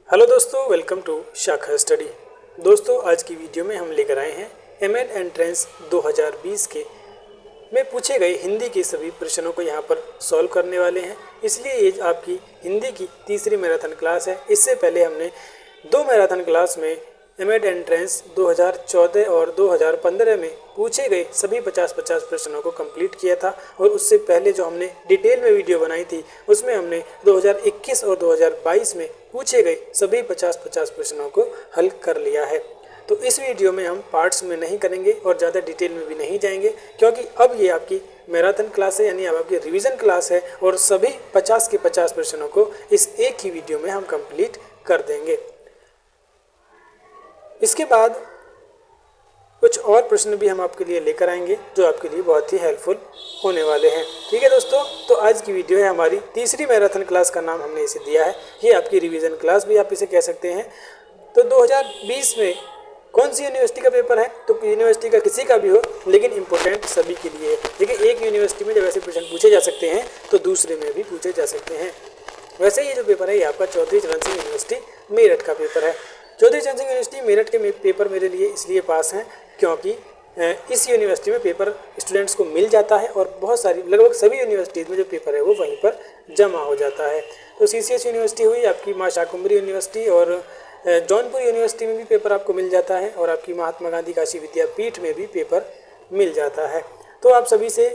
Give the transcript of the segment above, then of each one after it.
Hello दोस्तों, welcome to शाखा study. दोस्तों, आज की वीडियो में हम लेकर आए हैं एमएड एंट्रेंस 2020 के में पूछे गए हिंदी के सभी प्रश्नों को यहाँ पर सॉल्व करने वाले हैं। इसलिए ये आपकी हिंदी की तीसरी मैराथन क्लास है। इससे पहले हमने 2 मैराथन क्लास में एमएड एंट्रेंस 2014 और 2015 में पूछे गए सभी 50-50 प्रश्नों को कंप्लीट किया था। और उससे पहले जो हमने डिटेल में वीडियो बनाई थी उसमें हमने 2021 और 2022 में पूछे गए सभी 50-50 प्रश्नों को हल कर लिया है। तो इस वीडियो में हम पार्ट्स में नहीं करेंगे और ज़्यादा डिटेल में भी नहीं जाएंगे, क्योंकि अब ये आपकी मैराथन क्लास है, यानी अब आपकी रिवीजन क्लास है और सभी 50 के 50 प्रश्नों को इस एक ही वीडियो में हम कंप्लीट कर देंगे। इसके बाद कुछ और प्रश्न भी हम आपके लिए लेकर आएंगे जो आपके लिए बहुत ही हेल्पफुल होने वाले हैं। ठीक है दोस्तों, तो आज की वीडियो है हमारी तीसरी मैराथन क्लास, का नाम हमने इसे दिया है। ये आपकी रिवीजन क्लास भी आप इसे कह सकते हैं। तो 2020 में कौन सी यूनिवर्सिटी का पेपर है? तो यूनिवर्सिटी का किसी का भी हो, लेकिन इम्पोर्टेंट सभी के लिए है। देखिए, एक यूनिवर्सिटी में जब ऐसे प्रश्न पूछे जा सकते हैं तो दूसरे में भी पूछे जा सकते हैं। वैसे ये जो पेपर है ये आपका चौधरी चरण सिंह यूनिवर्सिटी मेरठ का पेपर है। चौधरी चरण सिंह यूनिवर्सिटी मेरठ के पेपर मेरे लिए इसलिए पास हैं क्योंकि इस यूनिवर्सिटी में पेपर स्टूडेंट्स को मिल जाता है और बहुत सारी लगभग सभी यूनिवर्सिटीज़ में जो पेपर है वो वहीं पर जमा हो जाता है। तो सीसीएस यूनिवर्सिटी हुई आपकी, माँ शाकुंभरी यूनिवर्सिटी और जौनपुर यूनिवर्सिटी में भी पेपर आपको मिल जाता है और आपकी महात्मा गांधी काशी विद्यापीठ में भी पेपर मिल जाता है। तो आप सभी से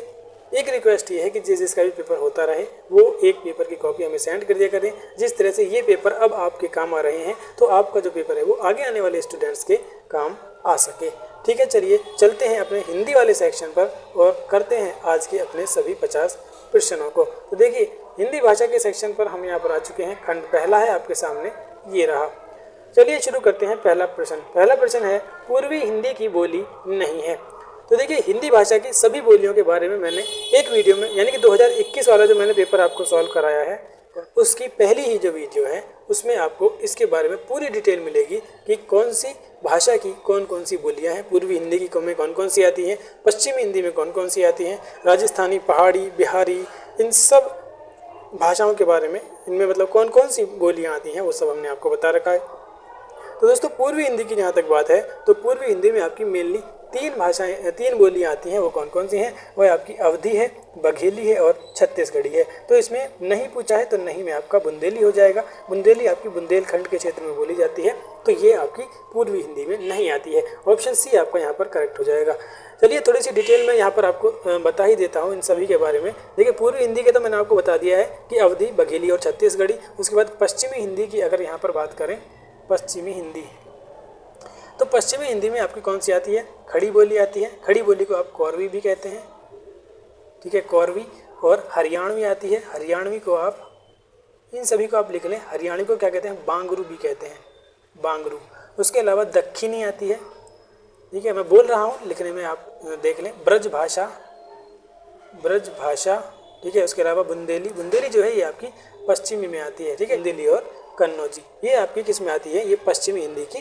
एक रिक्वेस्ट ये है कि जिसका भी पेपर होता रहे वो एक पेपर की कॉपी हमें सेंड कर दिया करें। जिस तरह से ये पेपर अब आपके काम आ रहे हैं तो आपका जो पेपर है वो आगे आने वाले स्टूडेंट्स के काम आ सके। ठीक है, चलिए चलते हैं अपने हिंदी वाले सेक्शन पर और करते हैं आज के अपने सभी 50 प्रश्नों को। तो देखिए, हिंदी भाषा के सेक्शन पर हम यहाँ पर आ चुके हैं। खंड पहला है आपके सामने, ये रहा। चलिए शुरू करते हैं। पहला प्रश्न है, पूर्वी हिंदी की बोली नहीं है। तो देखिए, हिंदी भाषा की सभी बोलियों के बारे में मैंने एक वीडियो में, यानी कि 2021 वाला जो मैंने पेपर आपको सॉल्व कराया है, उसकी पहली ही जो वीडियो है उसमें आपको इसके बारे में पूरी डिटेल मिलेगी कि कौन सी भाषा की कौन कौन सी बोलियां हैं, पूर्वी हिंदी की में कौन कौन सी आती हैं, पश्चिमी हिंदी में कौन कौन सी आती हैं, राजस्थानी, पहाड़ी, बिहारी, इन सब भाषाओं के बारे में, इनमें मतलब कौन कौन सी बोलियाँ आती हैं वो सब हमने आपको बता रखा है। तो दोस्तों, पूर्वी हिंदी की जहाँ तक बात है तो पूर्वी हिंदी में आपकी मेनली 3 बोलियाँ आती हैं। वो कौन कौन सी हैं? वह आपकी अवधी है, बघेली है और छत्तीसगढ़ी है। तो इसमें नहीं पूछा है तो नहीं में आपका बुंदेली हो जाएगा। बुंदेली आपकी बुंदेलखंड के क्षेत्र में बोली जाती है, तो ये आपकी पूर्वी हिंदी में नहीं आती है। ऑप्शन सी आपका यहाँ पर करेक्ट हो जाएगा। चलिए थोड़ी सी डिटेल में यहाँ पर आपको बता ही देता हूँ इन सभी के बारे में। देखिए, पूर्वी हिंदी के तो मैंने आपको बता दिया है कि अवधी, बघेली और छत्तीसगढ़ी। उसके बाद पश्चिमी हिंदी की अगर यहाँ पर बात करें, पश्चिमी हिंदी, तो पश्चिमी हिंदी में आपकी कौन सी आती है? खड़ी बोली आती है। खड़ी बोली को आप कौरवी भी कहते हैं। ठीक है, कौरवी। और हरियाणवी आती है। हरियाणवी को आप, इन सभी को आप लिख लें। हरियाणवी को क्या कहते हैं? बांगरू भी कहते हैं, बांगरू। उसके अलावा दक्षिणी आती है। ठीक है, मैं बोल रहा हूँ, लिखने में आप देख लें। ब्रज भाषा, ठीक है। उसके अलावा बुंदेली जो है ये आपकी पश्चिमी में आती है। ठीक है, बुंदेली और कन्नौजी ये आपकी किस में आती है? ये पश्चिमी हिंदी की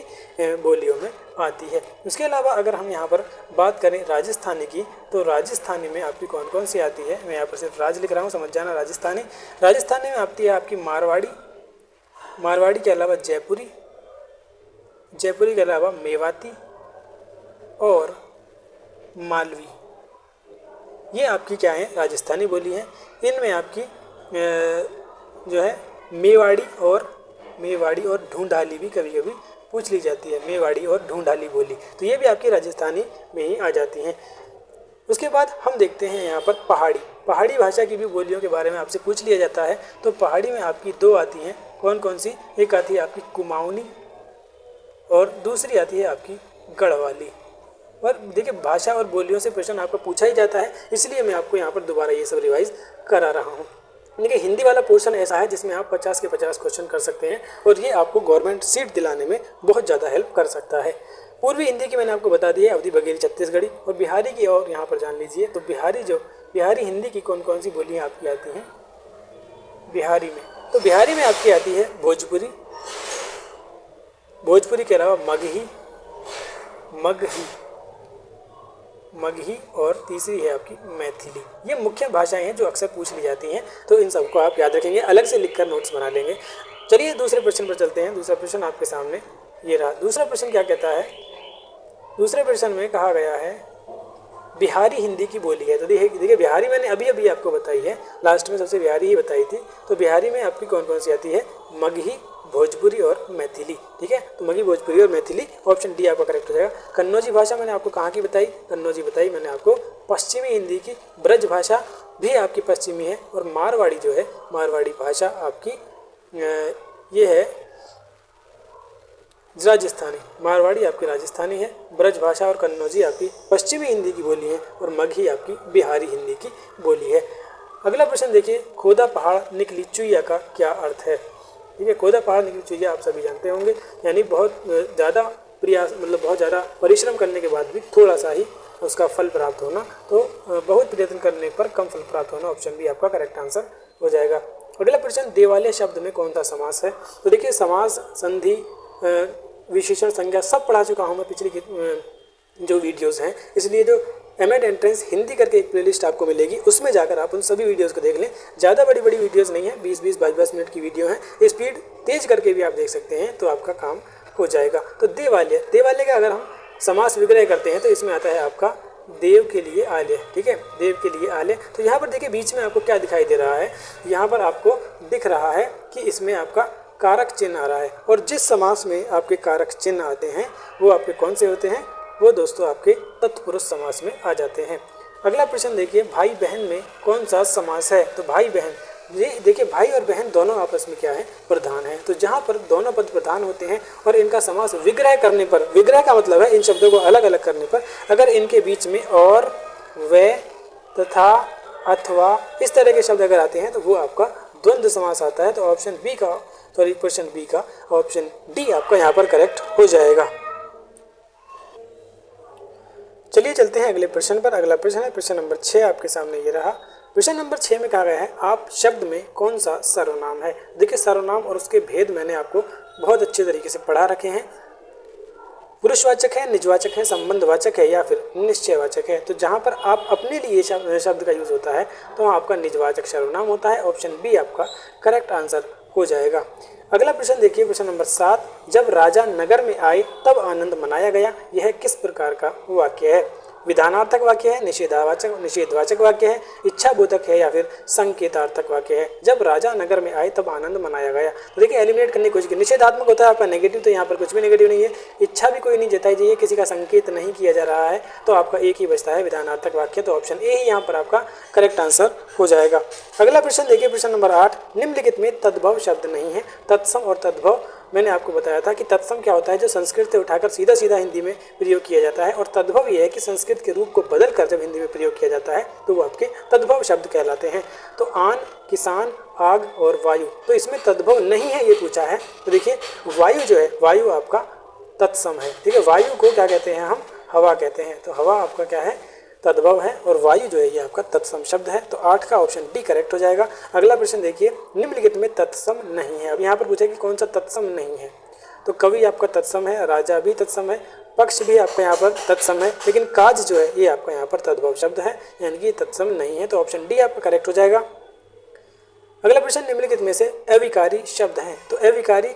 बोलियों में आती है। उसके अलावा अगर हम यहाँ पर बात करें राजस्थानी की, तो राजस्थानी में आपकी कौन कौन सी आती है? मैं यहाँ पर सिर्फ राज लिख रहा हूँ, समझ जाना। राजस्थानी में आती है आपकी मारवाड़ी के अलावा जयपुरी के अलावा मेवाती और मालवी। ये आपकी क्या है? राजस्थानी बोली है। इनमें आपकी जो है मेवाड़ी और ढूंढाली भी कभी कभी पूछ ली जाती है। मेवाड़ी और ढूंढाली बोली, तो ये भी आपकी राजस्थानी में ही आ जाती हैं। उसके बाद हम देखते हैं यहाँ पर पहाड़ी भाषा की भी बोलियों के बारे में आपसे पूछ लिया जाता है। तो पहाड़ी में आपकी 2 आती हैं। कौन कौन सी? एक आती है आपकी कुमाऊनी और दूसरी आती है आपकी गढ़वाली। और देखिए, भाषा और बोलियों से प्रश्न आपको पूछा ही जाता है, इसलिए मैं आपको यहाँ पर दोबारा ये सब रिवाइज करा रहा हूँ। देखिए, हिंदी वाला पोर्शन ऐसा है जिसमें आप 50 के 50 क्वेश्चन कर सकते हैं और ये आपको गवर्नमेंट सीट दिलाने में बहुत ज़्यादा हेल्प कर सकता है। पूर्वी हिंदी की मैंने आपको बता दी है, अवधी, बघेली, छत्तीसगढ़ी। और बिहारी की और यहाँ पर जान लीजिए। तो बिहारी हिंदी की कौन कौन सी बोलियाँ आपकी आती हैं बिहारी में? तो बिहारी में आपकी आती है भोजपुरी के अलावा मगही और तीसरी है आपकी मैथिली। ये मुख्य भाषाएं हैं जो अक्सर पूछ ली जाती हैं, तो इन सबको आप याद रखेंगे। अलग से लिखकर नोट्स बना लेंगे। चलिए दूसरे प्रश्न पर चलते हैं। दूसरा प्रश्न आपके सामने ये रहा। दूसरा प्रश्न क्या कहता है, दूसरे प्रश्न में कहा गया है बिहारी हिंदी की बोली है। तो देखिए बिहारी मैंने अभी अभी आपको बताई है, लास्ट में सबसे बिहारी ही बताई थी। तो बिहारी में आपकी कौन कौन सी आती है, मगही, भोजपुरी और मैथिली। ठीक है, तो मगही, भोजपुरी और मैथिली, ऑप्शन डी आपका करेक्ट हो जाएगा। कन्नौजी भाषा मैंने आपको कहाँ की बताई, कन्नौजी बताई मैंने आपको पश्चिमी हिंदी की। ब्रज भाषा भी आपकी पश्चिमी है। और मारवाड़ी जो है, मारवाड़ी भाषा आपकी ये है राजस्थानी, मारवाड़ी आपकी राजस्थानी है। ब्रज भाषा और कन्नौजी आपकी पश्चिमी हिंदी की बोली है। और मगही आपकी बिहारी हिंदी की बोली है। अगला प्रश्न देखिए, खोदा पहाड़ निकली चुईया का क्या अर्थ है। ठीक है, खोदा पहाड़ निकली चुईया आप सभी जानते होंगे, यानी बहुत ज़्यादा प्रयास, मतलब बहुत ज़्यादा परिश्रम करने के बाद भी थोड़ा सा ही उसका फल प्राप्त होना। तो बहुत प्रयत्न करने पर कम फल प्राप्त होना, ऑप्शन बी आपका करेक्ट आंसर हो जाएगा। अगला प्रश्न, देवालय शब्द में कौन सा समास है। तो देखिए समास, संधि, विशेषण, संज्ञा सब पढ़ा चुका हूँ मैं पिछली जो वीडियोस हैं। इसलिए जो एमएड एंट्रेंस हिंदी करके एक प्लेलिस्ट आपको मिलेगी, उसमें जाकर आप उन सभी वीडियोस को देख लें। ज़्यादा बड़ी बड़ी वीडियोस नहीं है, 20-20, 22-22 मिनट की वीडियो है। स्पीड तेज करके भी आप देख सकते हैं, तो आपका काम हो जाएगा। तो देवालय, देवालय का अगर हम समास विग्रह करते हैं तो इसमें आता है आपका देव के लिए आलय। ठीक है, देव के लिए आलय। तो यहाँ पर देखिए बीच में आपको क्या दिखाई दे रहा है, यहाँ पर आपको दिख रहा है कि इसमें आपका कारक चिन्ह आ रहा है। और जिस समास में आपके कारक चिन्ह आते हैं वो आपके कौन से होते हैं, वो दोस्तों आपके तत्पुरुष समास में आ जाते हैं। अगला प्रश्न देखिए, भाई बहन में कौन सा समास है। तो भाई बहन, ये देखिए भाई और बहन दोनों आपस में क्या है, प्रधान है। तो जहाँ पर दोनों पद प्रधान होते हैं और इनका समास विग्रह करने पर, विग्रह का मतलब है इन शब्दों को अलग अलग करने पर, अगर इनके बीच में और, व, तथा, अथवा इस तरह के शब्द अगर आते हैं तो वो आपका द्वंद्व समास आता है। तो ऑप्शन बी का, सॉरी प्रश्न बी का ऑप्शन डी आपका यहाँ पर करेक्ट हो जाएगा। चलिए चलते हैं अगले प्रश्न पर। अगला प्रश्न है प्रश्न नंबर 6 आपके सामने ये रहा। प्रश्न नंबर 6 में कहा गया है, आप शब्द में कौन सा सर्वनाम है। देखिए सर्वनाम और उसके भेद मैंने आपको बहुत अच्छे तरीके से पढ़ा रखे हैं। पुरुषवाचक है, निजवाचक है, संबंधवाचक है या फिर निश्चयवाचक है। तो जहाँ पर आप अपने लिए शब्द का यूज होता है तो आपका निजवाचक सर्वनाम होता है। ऑप्शन बी आपका करेक्ट आंसर हो जाएगा। अगला प्रश्न देखिए प्रश्न नंबर 7, जब राजा नगर में आए तब आनंद मनाया गया, यह किस प्रकार का वाक्य है। विधानार्थक वाक्य है, निषेधवाचक वाक्य है, इच्छाबोधक है या फिर संकेतार्थक वाक्य है। जब राजा नगर में आए तब आनंद मनाया गया। तो देखिए एलिमिनेट करने की कोशिश की। निषेधात्मक होता है आपका नेगेटिव, तो यहाँ पर कुछ भी नेगेटिव नहीं है। इच्छा भी कोई नहीं जताई जाइए, किसी का संकेत नहीं किया जा रहा है, तो आपका एक ही बचता है विधानार्थक वाक्य। तो ऑप्शन ए ही यहाँ पर आपका करेक्ट आंसर हो जाएगा। अगला प्रश्न देखिए प्रश्न नंबर 8, निम्नलिखित में तद्भव शब्द नहीं है। तत्सम और तद्भव मैंने आपको बताया था कि तत्सम क्या होता है, जो संस्कृत से उठाकर सीधा सीधा हिंदी में प्रयोग किया जाता है। और तद्भव ये है कि संस्कृत के रूप को बदलकर जब हिंदी में प्रयोग किया जाता है तो वो आपके तद्भव शब्द कहलाते हैं। तो आन, किसान, आग और वायु, तो इसमें तद्भव नहीं है ये पूछा है। तो देखिए वायु जो है, वायु आपका तत्सम है। ठीक है, वायु को क्या कहते हैं हम, हवा कहते हैं। तो हवा आपका क्या है, तद्भव है। और वायु जो है ये आपका तत्सम शब्द है। तो 8 का ऑप्शन डी करेक्ट हो जाएगा। अगला प्रश्न देखिए, निम्नलिखित में तत्सम नहीं है। अब यहाँ पर पूछा कि कौन सा तत्सम नहीं है। तो कवि आपका तत्सम है, राजा भी तत्सम है, पक्ष भी आपका यहाँ पर तत्सम है, लेकिन काज जो है ये आपका यहाँ पर तद्भव शब्द है, यानी कि तत्सम नहीं है। तो ऑप्शन डी आपका करेक्ट हो जाएगा। अगला प्रश्न, निम्नलिखित में से अविकारी शब्द हैं। तो अविकारी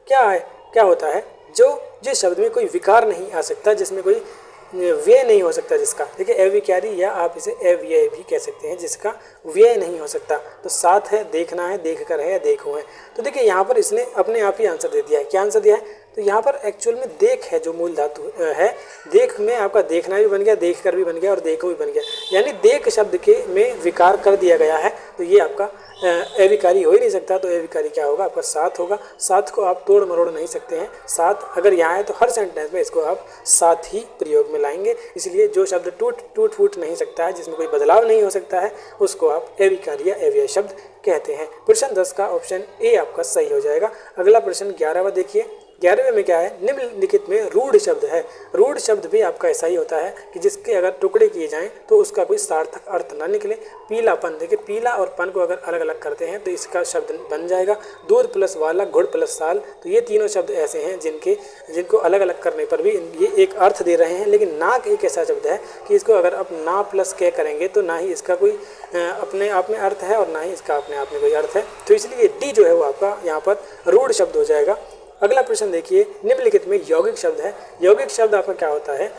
क्या है, क्या होता है, जो जिस शब्द में कोई विकार नहीं आ सकता, जिसमें कोई व्यय नहीं हो सकता जिसका। देखिए अविकारी, या आप इसे अव्यय भी कह सकते हैं, जिसका व्यय नहीं हो सकता। तो साथ है, देखना है, देख कर है या देखो है। तो देखिए यहाँ पर इसने अपने आप ही आंसर दे दिया है। क्या आंसर दिया है, तो यहाँ पर एक्चुअल में देख है जो मूल धातु है। देख में आपका देखना भी बन गया, देख कर भी बन गया और देखो भी बन गया, यानी देख शब्द के में विकार कर दिया गया है। तो ये आपका अविकारी हो ही नहीं सकता। तो अविकारी क्या होगा, आपका साथ होगा। साथ को आप तोड़ मरोड़ नहीं सकते हैं। साथ अगर यहाँ है तो हर सेंटेंस में इसको आप साथ ही प्रयोग में लाएंगे। इसलिए जो शब्द टूट फूट नहीं सकता है, जिसमें कोई बदलाव नहीं हो सकता है, उसको आप अविकारी या अव्यय शब्द कहते हैं। प्रश्न 10 का ऑप्शन ए आपका सही हो जाएगा। अगला प्रश्न 11वां देखिए। 11वें में क्या है, निम्नलिखित में रूढ़ शब्द है। रूढ़ शब्द भी आपका ऐसा ही होता है कि जिसके अगर टुकड़े किए जाएं तो उसका कोई सार्थक अर्थ ना निकले। पीलापन, देखिए पीला और पन को अगर अलग अलग करते हैं तो इसका शब्द बन जाएगा दूध प्लस वाला, गुड़ प्लस साल। तो ये तीनों शब्द ऐसे हैं जिनको अलग अलग करने पर भी ये एक अर्थ दे रहे हैं। लेकिन नाक एक ऐसा शब्द है कि इसको अगर आप ना प्लस के करेंगे तो ना ही इसका कोई अपने आप में अर्थ है और ना ही इसका अपने आप में कोई अर्थ है। तो इसलिए डी जो है वो आपका आपका यहाँ पर रूढ़ शब्द हो जाएगा। अगला प्रश्न देखिए, निम्नलिखित में यौगिक शब्द है। यौगिक शब्द आपका क्या होता है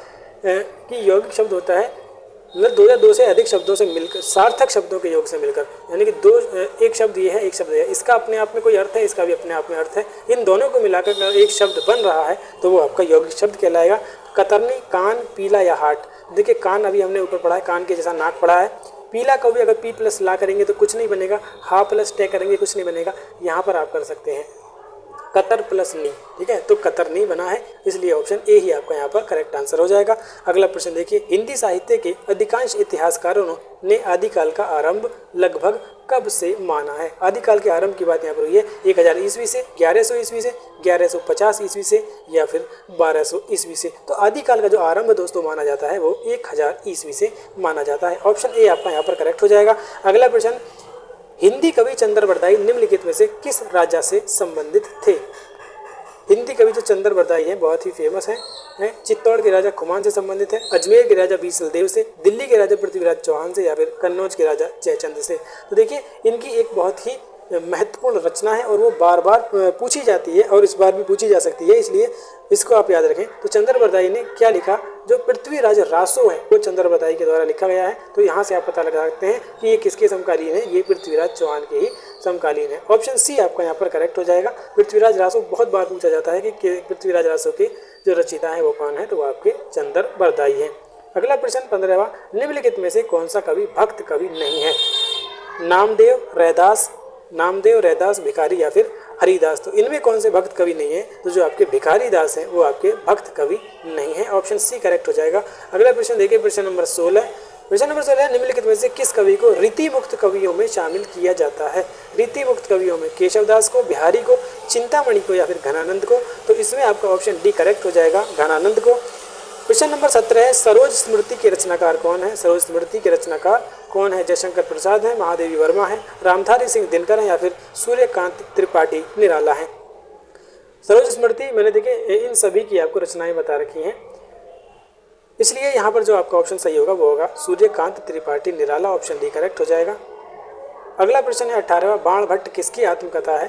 कि यौगिक शब्द होता है मतलब दो या दो से अधिक शब्दों से मिलकर, सार्थक शब्दों के योग से मिलकर, यानी कि एक शब्द ये है, एक शब्द है, इसका अपने आप में कोई अर्थ है, इसका भी अपने आप में अर्थ है, इन दोनों को मिलाकर एक शब्द बन रहा है तो वो आपका यौगिक शब्द कहलाएगा। कतरनी, कान, पीला या हाट। देखिए कान अभी हमने ऊपर पढ़ा है, कान के जैसा नाक पढ़ा है। पीला को भी अगर पी प्लस ला करेंगे तो कुछ नहीं बनेगा, हा प्लस टे करेंगे कुछ नहीं बनेगा। यहाँ पर आप कर सकते हैं कतर प्लस नी, ठीक है, तो कतर नहीं बना है, इसलिए ऑप्शन ए ही आपका यहाँ पर करेक्ट आंसर हो जाएगा। अगला प्रश्न देखिए, हिंदी साहित्य के अधिकांश इतिहासकारों ने आदिकाल का आरंभ लगभग कब से माना है। आदिकाल के आरंभ की बात यहाँ पर हुई है 1000 ईस्वी से, 1100 ईस्वी से, 1150 ईस्वी से या फिर 1200 ईस्वी से। तो आदिकाल का जो आरंभ दोस्तों माना जाता है वो 1000 ईस्वी से माना जाता है। ऑप्शन ए आपका यहाँ पर करेक्ट हो जाएगा। अगला प्रश्न, हिंदी कवि चंद्रबरदाई निम्नलिखित में से किस राजा से संबंधित थे। हिंदी कवि जो चंद्रबरदाई हैं बहुत ही फेमस हैं, चित्तौड़ के राजा खुमान से संबंधित है, अजमेर के राजा बीसलदेव से, दिल्ली के राजा पृथ्वीराज चौहान से या फिर कन्नौज के राजा जयचंद से। तो देखिए इनकी एक बहुत ही महत्वपूर्ण रचना है और वो बार बार पूछी जाती है और इस बार भी पूछी जा सकती है, इसलिए इसको आप याद रखें। तो चंद्रबरदाई ने क्या लिखा, जो पृथ्वीराज रासो है वो चंद्रबरदाई के द्वारा लिखा गया है। तो यहाँ से आप पता लगा सकते हैं कि ये किसके समकालीन है, ये पृथ्वीराज चौहान के ही समकालीन है। ऑप्शन सी आपका यहाँ पर करेक्ट हो जाएगा। पृथ्वीराज रासो बहुत बार पूछा जाता है कि पृथ्वीराज रासो के जो रचयिता है वो कौन है, तो वो आपके चंद्रबरदाई है। अगला प्रश्न 15वां, निम्नलिखित में से कौन सा कवि भक्त कवि नहीं है। नामदेव, रैदास, भिखारी या फिर हरिदास। तो इनमें कौन से भक्त कवि नहीं है, तो जो आपके भिखारी दास हैं वो आपके भक्त कवि नहीं है। ऑप्शन सी करेक्ट हो जाएगा। अगला प्रश्न देखिए, प्रश्न नंबर 16। प्रश्न नंबर 16, निम्नलिखित में से किस कवि को रीति मुक्त कवियों में शामिल किया जाता है। रीति मुक्त कवियों में केशवदास को, बिहारी को, चिंतामणि को या फिर घनानंद को। तो इसमें आपका ऑप्शन डी करेक्ट हो जाएगा, घनानंद को। प्रश्न नंबर 17 है, सरोज स्मृति के रचनाकार कौन है। सरोज स्मृति के रचनाकार कौन है। जयशंकर प्रसाद है, महादेवी वर्मा है, रामधारी सिंह दिनकर है या फिर सूर्यकांत त्रिपाठी निराला है। सरोज स्मृति मैंने देखिए इन सभी की आपको रचनाएं बता रखी हैं, इसलिए यहाँ पर जो आपका ऑप्शन सही होगा वो होगा Suryakant Tripathi Nirala. Option D correct हो जाएगा। अगला प्रश्न है 18वां, बाण भट्ट किसकी आत्मकथा है।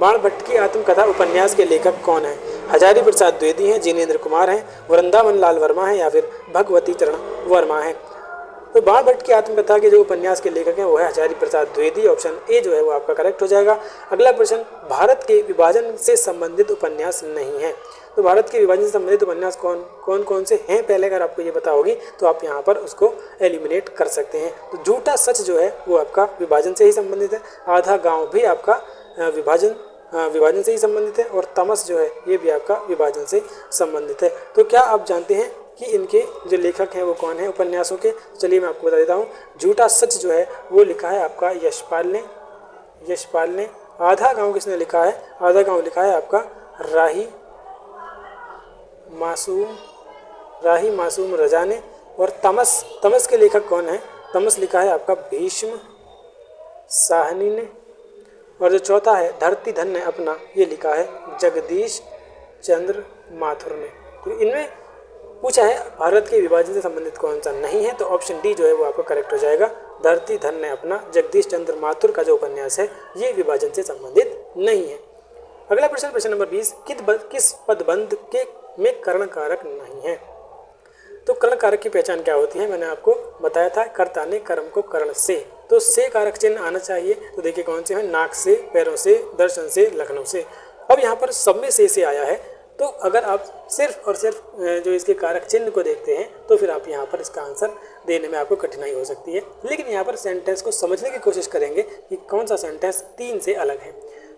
बाण भट्ट की आत्मकथा उपन्यास के लेखक कौन है। हजारी प्रसाद द्विवेदी हैं, जिनेंद्र कुमार हैं, वृंदावन लाल वर्मा है या फिर भगवती चरण वर्मा है। तो बाण भट्ट की आत्मकथा के जो उपन्यास के लेखक हैं वो है हजारी प्रसाद द्विवेदी। ऑप्शन ए जो है वो आपका करेक्ट हो जाएगा। अगला प्रश्न, भारत के विभाजन से संबंधित उपन्यास नहीं है। तो भारत के विभाजन से संबंधित उपन्यास कौन से हैं, पहले अगर आपको ये पता होगी तो आप यहाँ पर उसको एलिमिनेट कर सकते हैं। तो झूठा सच जो है वो आपका विभाजन से ही संबंधित है, आधा गाँव भी आपका विभाजन से ही संबंधित है और तमस जो है ये भी आपका विभाजन से संबंधित है। तो क्या आप जानते हैं कि इनके जो लेखक हैं वो कौन है उपन्यासों के। चलिए मैं आपको बता देता हूँ। झूठा सच जो है वो लिखा है आपका यशपाल ने। आधा गांव किसने लिखा है, आधा गांव लिखा है आपका राही मासूम रजा ने। और तमस के लेखक कौन है, तमस लिखा है आपका भीष्म साहनी ने। और जो चौथा है धरती धन्य अपना, ये लिखा है जगदीश चंद्र माथुर ने। तो इनमें पूछा है भारत के विभाजन से संबंधित कौन सा नहीं है, तो ऑप्शन डी जो है वो आपका करेक्ट हो जाएगा। धरती धन्य अपना जगदीश चंद्र माथुर का जो उपन्यास है ये विभाजन से संबंधित नहीं है। अगला प्रश्न, प्रश्न नंबर 20, किस पदबंध के में कर्ण कारक नहीं है। तो कर्ण कारक की पहचान क्या होती है, मैंने आपको बताया था, कर्ता ने कर्म को कर्ण से, तो से कारक चिन्ह आना चाहिए। तो देखिए कौन से हैं, नाक से, पैरों से, दर्शन से, लखनऊ से। अब यहाँ पर सब में से आया है, तो अगर आप सिर्फ और सिर्फ जो इसके कारक चिन्ह को देखते हैं तो फिर आप यहाँ पर इसका आंसर देने में आपको कठिनाई हो सकती है। लेकिन यहाँ पर सेंटेंस को समझने की कोशिश करेंगे कि कौन सा सेंटेंस 3 से अलग है।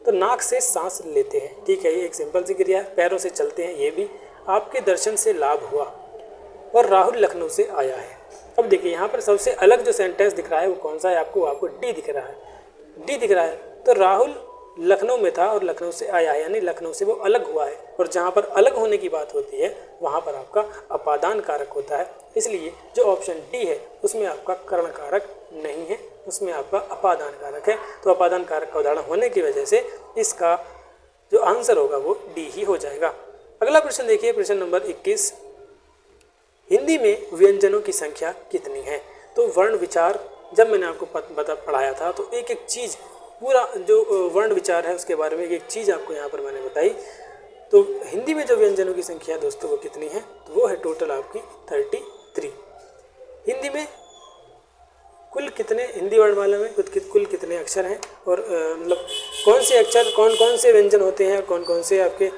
तो नाक से सांस लेते हैं, ठीक है, ये एक सिंपल सी क्रिया है। पैरों से चलते हैं, ये भी। आपके दर्शन से लाभ हुआ, और राहुल लखनऊ से आया है। अब देखिए यहाँ पर सबसे अलग जो सेंटेंस दिख रहा है वो कौन सा है, आपको डी दिख रहा है। तो राहुल लखनऊ में था और लखनऊ से आया है, यानी लखनऊ से वो अलग हुआ है। और जहाँ पर अलग होने की बात होती है वहाँ पर आपका अपादान कारक होता है। इसलिए जो ऑप्शन डी है उसमें आपका कर्ण कारक नहीं है, उसमें आपका अपादान कारक है। तो अपादान कारक का उदाहरण होने की वजह से इसका जो आंसर होगा वो डी ही हो जाएगा। अगला प्रश्न देखिए, प्रश्न नंबर 21, हिंदी में व्यंजनों की संख्या कितनी है। तो वर्ण विचार जब मैंने आपको पढ़ाया था तो एक एक चीज़ पूरा जो वर्ण विचार है उसके बारे में एक चीज़ आपको यहाँ पर मैंने बताई। तो हिंदी में जो व्यंजनों की संख्या दोस्तों वो कितनी है, तो वो है टोटल आपकी 33। हिंदी में कुल कितने हिंदी वर्णमाला में कुल कितने अक्षर हैं और मतलब कौन से अक्षर कौन कौन से व्यंजन होते हैं और कौन कौन से आपके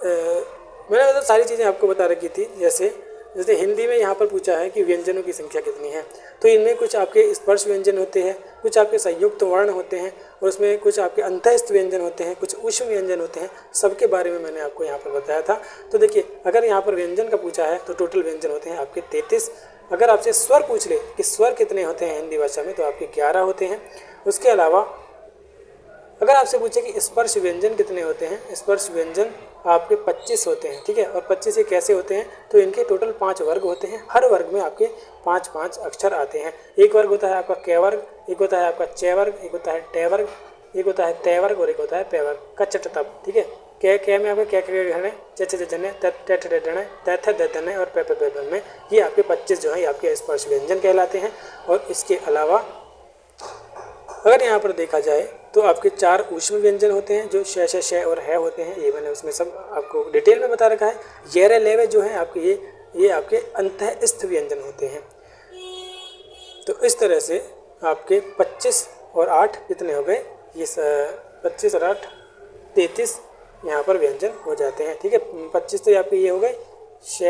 मैंने मतलब सारी चीज़ें आपको बता रखी थी। जैसे हिंदी में यहाँ पर पूछा है कि व्यंजनों की संख्या कितनी है, तो इनमें कुछ आपके स्पर्श व्यंजन होते हैं, कुछ आपके संयुक्त वर्ण होते हैं और उसमें कुछ आपके अंतःस्थ व्यंजन होते हैं, कुछ ऊष्म व्यंजन होते हैं। सबके बारे में मैंने आपको यहाँ पर बताया था। तो देखिए, अगर यहाँ पर व्यंजन का पूछा है तो टोटल व्यंजन होते हैं आपके 33। अगर आपसे स्वर पूछ ले कि स्वर कितने होते हैं हिंदी भाषा में, तो आपके 11 होते हैं। उसके अलावा अगर आपसे पूछे कि स्पर्श व्यंजन कितने होते हैं, स्पर्श व्यंजन आपके 25 होते हैं, ठीक है। और 25 ये कैसे होते हैं, तो इनके टोटल 5 वर्ग होते हैं। हर वर्ग में आपके 5-5 अक्षर आते हैं। एक वर्ग होता है आपका क वर्ग, एक होता है आपका च वर्ग, एक होता है ट वर्ग, एक होता है त वर्ग और एक होता है प वर्ग का चट तप, ठीक है। क में आपका क घने, च जने, त डने, त दने और प में ये आपके 25 जो है ये आपके स्पर्श व्यंजन कहलाते हैं। और इसके अलावा अगर यहाँ पर देखा जाए तो आपके 4 ऊष्म व्यंजन होते हैं जो श और है होते हैं। ये मैंने उसमें सब आपको डिटेल में बता रखा है। ये रे लेवे जो है आपके ये आपके अंतःस्थ व्यंजन होते हैं। तो इस तरह से आपके 25 और 8 कितने हो गए, ये 25 और 8 33 यहाँ पर व्यंजन हो जाते हैं, ठीक है। 25 तो आपके ये हो गए श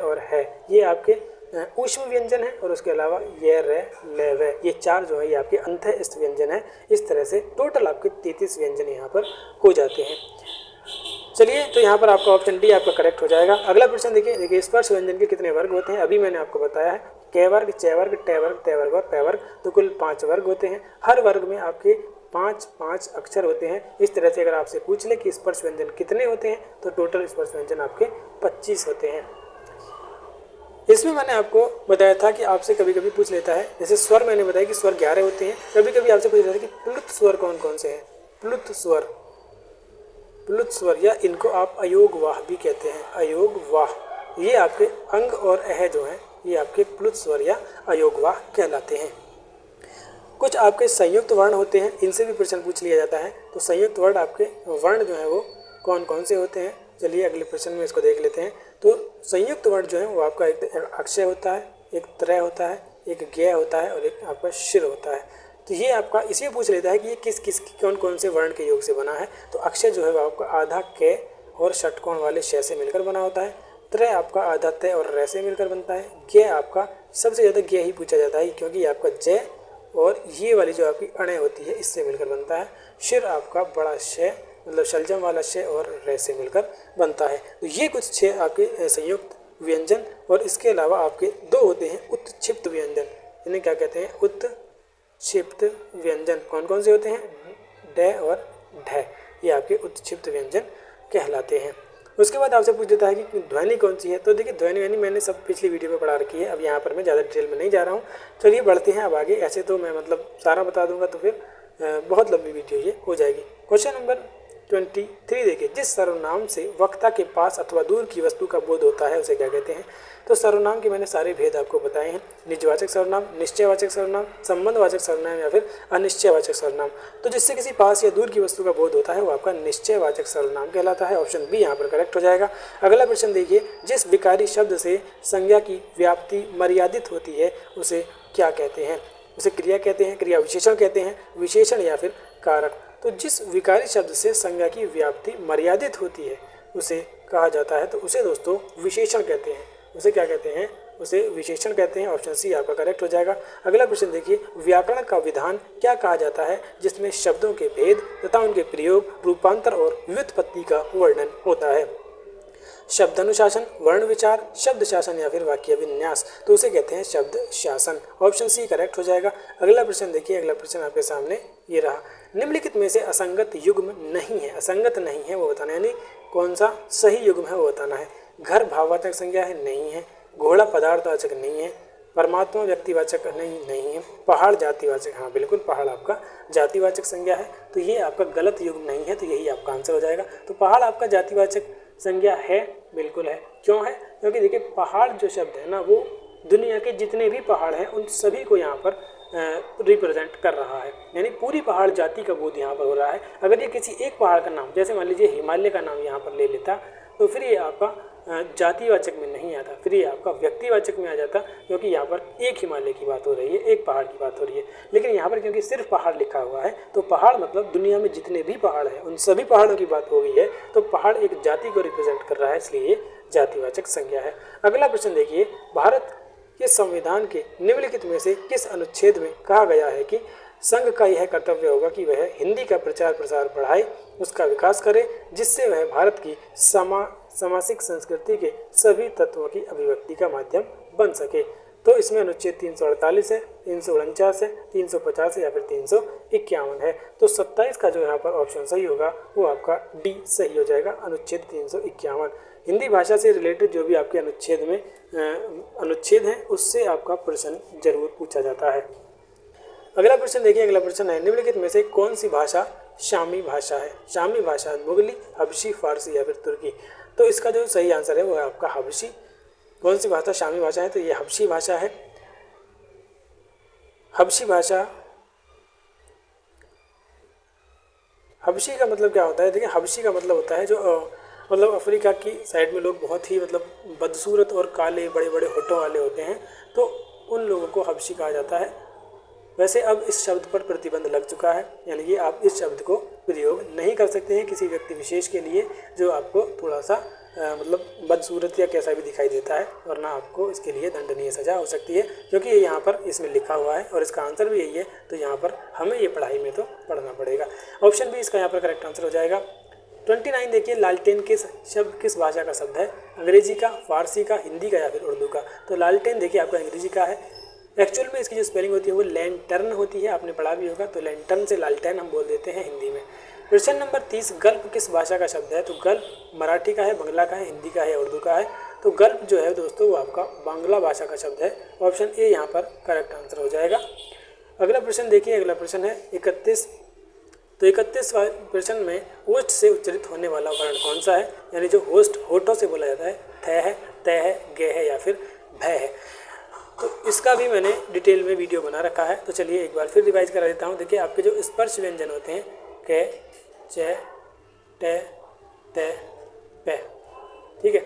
और है, ये आपके ऊष्म व्यंजन है। और उसके अलावा ये रे ले वे, ये 4 जो है ये आपके अंतःस्थ व्यंजन है। इस तरह से टोटल आपके 33 व्यंजन यहाँ पर हो जाते हैं। चलिए, तो यहाँ पर आपका ऑप्शन डी आपका करेक्ट हो जाएगा। अगला प्रश्न देखिए स्पर्श व्यंजन के कितने वर्ग होते हैं। अभी मैंने आपको बताया है क वर्ग, च वर्ग, ट वर्ग, त वर्ग और प वर्ग, तो कुल 5 वर्ग होते हैं। हर वर्ग में आपके 5-5 अक्षर होते हैं। इस तरह से अगर आपसे पूछ ले कि स्पर्श व्यंजन कितने होते हैं, तो टोटल स्पर्श व्यंजन आपके 25 होते हैं। इसमें मैंने आपको बताया था कि आपसे कभी कभी पूछ लेता है, जैसे स्वर मैंने बताया कि स्वर 11 होते हैं। कभी कभी आपसे पूछ लेता है कि प्लुत स्वर कौन कौन से हैं। प्लुत स्वर या इनको आप अयोगवाह भी कहते हैं। अयोगवाह, ये आपके अंग और अह जो हैं ये आपके प्लुत स्वर या अयोगवाह कहलाते हैं। कुछ आपके संयुक्त वर्ण होते हैं, इनसे भी प्रश्न पूछ लिया जाता है। तो संयुक्त वर्ण आपके वर्ण जो है वो कौन कौन से होते हैं, चलिए अगले प्रश्न में इसको देख लेते हैं। तो संयुक्त वर्ण जो है वो आपका एक अक्षय होता है, एक त्रय होता है, एक ज्ञ होता है और एक आपका शिर होता है। तो ये आपका इसी पूछ लेता है कि ये किस कौन कौन से वर्ण के योग से बना है। तो अक्षय जो है वो आपका आधा क और षटकोण वाले श से मिलकर बना होता है। त्रय आपका आधा त और र से मिलकर बनता है। ज्ञ आपका सबसे ज़्यादा ज्ञ ही पूछा जाता है, क्योंकि आपका जय और ये वाली जो आपकी अणय होती है इससे मिलकर बनता है। शिर आपका बड़ा श मतलब शलजम वाला श और रे से मिलकर बनता है। तो ये कुछ 6 आपके संयुक्त व्यंजन। और इसके अलावा आपके 2 होते हैं उत्क्षिप्त व्यंजन। इन्हें क्या कहते हैं, उत्क्षिप्त व्यंजन। कौन कौन से होते हैं, ड और ढ, ये आपके उत्क्षिप्त व्यंजन कहलाते हैं। उसके बाद आपसे पूछ देता है कि ध्वनि कौन सी है। तो देखिए ध्वनि मैंने सब पिछली वीडियो में पढ़ा रखी है, अब यहाँ पर मैं ज़्यादा डिटेल में नहीं जा रहा हूँ। चलिए बढ़ते हैं अब आगे। ऐसे तो मैं मतलब सारा बता दूंगा तो फिर बहुत लंबी वीडियो ये हो जाएगी। क्वेश्चन नंबर 23 देखिए, जिस सर्वनाम से वक्ता के पास अथवा दूर की वस्तु का बोध होता है उसे क्या कहते हैं। तो सर्वनाम के मैंने सारे भेद आपको बताए हैं। निजवाचक सर्वनाम, निश्चयवाचक सर्वनाम, संबंधवाचक सर्वनाम या फिर अनिश्चयवाचक सर्वनाम। तो जिससे किसी पास या दूर की वस्तु का बोध होता है वो आपका निश्चयवाचक सर्वनाम कहलाता है। ऑप्शन बी यहाँ पर करेक्ट हो जाएगा। अगला प्रश्न देखिए, जिस विकारी शब्द से संज्ञा की व्याप्ति मर्यादित होती है उसे क्या कहते हैं। उसे क्रिया कहते हैं, क्रिया विशेषण कहते हैं, विशेषण या फिर कारक। तो जिस विकारी शब्द से संज्ञा की व्याप्ति मर्यादित होती है उसे कहा जाता है, तो उसे दोस्तों विशेषण कहते हैं। उसे क्या कहते हैं, उसे विशेषण कहते हैं। ऑप्शन सी आपका करेक्ट हो जाएगा। अगला प्रश्न देखिए, व्याकरण का विधान क्या कहा जाता है जिसमें शब्दों के भेद तथा उनके प्रयोग, रूपांतर और व्युत्पत्ति का वर्णन होता है। शब्द अनुशासन, वर्ण विचार, शब्द शासन या फिर वाक्य विन्यास, तो उसे कहते हैं शब्द शासन। ऑप्शन सी करेक्ट हो जाएगा। अगला प्रश्न देखिए, अगला प्रश्न आपके सामने ये रहा, निम्नलिखित में से असंगत युग्म नहीं है, असंगत नहीं है वो बताना है, यानी कौन सा सही युग्म है वो बताना है। घर भाववाचक संज्ञा है, नहीं है। घोड़ा पदार्थवाचक नहीं है। परमात्मा व्यक्तिवाचक नहीं है। पहाड़ जातिवाचक, हाँ बिल्कुल पहाड़ आपका जातिवाचक संज्ञा है, तो ये आपका गलत युग्म नहीं है, तो यही आपका आंसर हो जाएगा। तो पहाड़ आपका जातिवाचक संज्ञा है, बिल्कुल है। क्यों है, क्योंकि देखिए पहाड़ जो शब्द है ना वो दुनिया के जितने भी पहाड़ हैं उन सभी को यहाँ पर रिप्रेजेंट कर रहा है, यानी पूरी पहाड़ जाति का बोध यहाँ पर हो रहा है। अगर ये किसी एक पहाड़ का नाम, जैसे मान लीजिए हिमालय का नाम यहाँ पर ले लेता, तो फिर ये आपका जातिवाचक में नहीं आता, फिर ये आपका व्यक्तिवाचक में आ जाता, क्योंकि यहाँ पर एक हिमालय की बात हो रही है, एक पहाड़ की बात हो रही है। लेकिन यहाँ पर क्योंकि सिर्फ पहाड़ लिखा हुआ है, तो पहाड़ मतलब दुनिया में जितने भी पहाड़ हैं उन सभी पहाड़ों की बात हो गई है, तो पहाड़ एक जाति को रिप्रेजेंट कर रहा है, इसलिए ये जातिवाचक संज्ञा है। अगला प्रश्न देखिए, भारत के संविधान के निम्नलिखित में से किस अनुच्छेद में कहा गया है कि संघ का यह कर्तव्य होगा कि वह हिंदी का प्रचार प्रसार बढ़ाए, उसका विकास करे, जिससे वह भारत की सामाजिक संस्कृति के सभी तत्वों की अभिव्यक्ति का माध्यम बन सके। तो इसमें अनुच्छेद 348 है, 349 है, 350 है या फिर 351 है। तो 27 का जो यहाँ पर ऑप्शन सही होगा वो आपका डी सही हो जाएगा, अनुच्छेद 351। हिंदी भाषा से रिलेटेड जो भी आपके अनुच्छेद हैं उससे आपका प्रश्न जरूर पूछा जाता है। अगला प्रश्न देखिए, अगला प्रश्न है, निम्नलिखित में से कौन सी भाषा शामी भाषा है? शामी भाषा मुगली, हबशी, फारसी या फिर तुर्की? तो इसका जो सही आंसर है वो है आपका हबशी। कौन सी भाषा शामी भाषा है? तो ये हबशी भाषा है। हबशी भाषा, हबशी का मतलब क्या होता है? देखिए, हबशी का मतलब होता है जो मतलब अफ्रीका की साइड में लोग बहुत ही मतलब बदसूरत और काले बड़े बड़े होठों वाले होते हैं, तो उन लोगों को हबशी कहा जाता है। वैसे अब इस शब्द पर प्रतिबंध लग चुका है, यानी कि आप इस शब्द को प्रयोग नहीं कर सकते हैं किसी व्यक्ति विशेष के लिए जो आपको थोड़ा सा मतलब बदसूरत या कैसा भी दिखाई देता है, वरना आपको इसके लिए दंडनीय सजा हो सकती है, क्योंकि ये यहाँ पर इसमें लिखा हुआ है और इसका आंसर भी यही है। तो यहाँ पर हमें ये पढ़ाई में तो पढ़ना पड़ेगा। ऑप्शन बी इसका यहाँ पर करेक्ट आंसर हो जाएगा। 29 देखिए, लालटेन किस भाषा का शब्द है? अंग्रेजी का, फारसी का, हिंदी का या फिर उर्दू का? तो लालटेन देखिए आपका अंग्रेजी का है। एक्चुअल में इसकी जो स्पेलिंग होती है वो लैंटर्न होती है, आपने पढ़ा भी होगा। तो लैंटर्न से लालटेन हम बोल देते हैं हिंदी में। प्रश्न नंबर 30, गल्प किस भाषा का शब्द है? तो गल्प मराठी का है, बंगला का है, हिंदी का है, उर्दू का है? तो गल्प जो है दोस्तों वो आपका बांग्ला भाषा का शब्द है। ऑप्शन ए यहाँ पर करेक्ट आंसर हो जाएगा। अगला प्रश्न देखिए, अगला प्रश्न है 31। तो 31 प्रश्न में ओष्ठ से उच्चरित होने वाला वर्ण कौन सा है? यानी जो होठों से बोला जाता है, थ है, त है, ग है या फिर भ है? तो इसका भी मैंने डिटेल में वीडियो बना रखा है, तो चलिए एक बार फिर रिवाइज करा देता हूँ। देखिए, आपके जो स्पर्श व्यंजन होते हैं क, च, ट, त, प, ठीक है।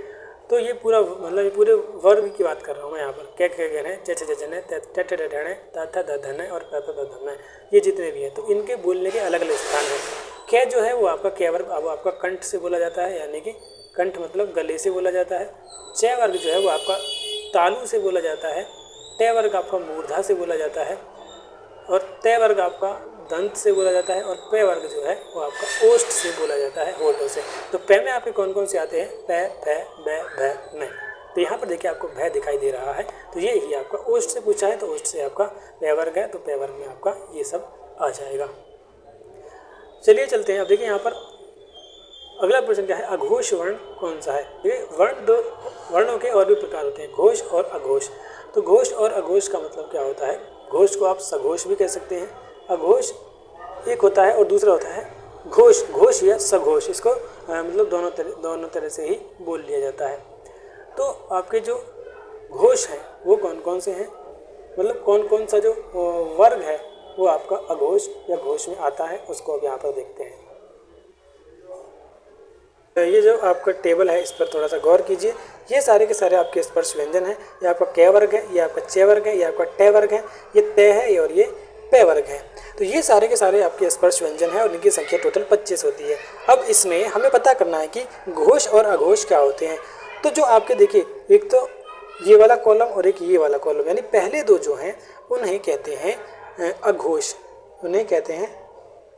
तो ये पूरा मतलब ये पूरे वर्ग की बात कर रहा हूँ मैं यहाँ पर। क ख ग घ, च छ ज झ, त ठ ठ ढ ढ, त थ द ध न और प फ ब भ म, ये जितने भी हैं तो इनके बोलने के अलग अलग स्थान हैं। क जो है वो आपका क वर्ग अब आपका कंठ से बोला जाता है, यानी कि कंठ मतलब गले से बोला जाता है। च वर्ग जो है वो आपका तालू से बोला जाता है। ट वर्ग आपका मूर्धा से बोला जाता है और त वर्ग आपका दंत से बोला जाता है और प वर्ग जो है वो आपका ओष्ठ से बोला जाता है, होठों से। तो प में आपके कौन कौन से आते हैं? प, फ, ब, भ, म। तो यहाँ पर देखिए आपको भ दिखाई दे रहा है, तो ये ही आपका ओष्ठ से पूछा है, तो ओष्ठ से आपका प वर्ग है, तो प वर्ग में आपका ये सब आ जाएगा। चलिए चलते हैं। अब देखिए यहाँ पर अगला प्रश्न क्या है? अघोष वर्ण कौन सा है? देखिए, वर्ण दो वर्णों के और भी प्रकार होते हैं, घोष और अघोष। तो घोष और अघोष का मतलब क्या होता है? घोष को आप सघोष भी कह सकते हैं। अघोष एक होता है और दूसरा होता है घोष, घोष या सघोष। इसको मतलब दोनों तरह से ही बोल लिया जाता है। तो आपके जो घोष हैं वो कौन कौन से हैं? मतलब कौन कौन सा जो वर्ग है वो आपका अघोष या घोष में आता है, उसको अब यहाँ पर देखते हैं। ये जो आपका टेबल है इस पर थोड़ा सा गौर कीजिए। ये सारे के सारे आपके स्पर्श व्यंजन हैं। ये आपका क वर्ग है, ये आपका च वर्ग है, ये आपका ट वर्ग है, ये त है और ये प वर्ग है। तो ये सारे के सारे आपके स्पर्श व्यंजन हैं और इनकी संख्या टोटल 25 होती है। अब इसमें हमें पता करना है कि घोष और अघोष क्या होते हैं। तो जो आपके देखिए, एक तो ये वाला कॉलम और एक ये वाला कॉलम, यानी पहले दो जो हैं उन्हें कहते हैं अघोष, उन्हें कहते हैं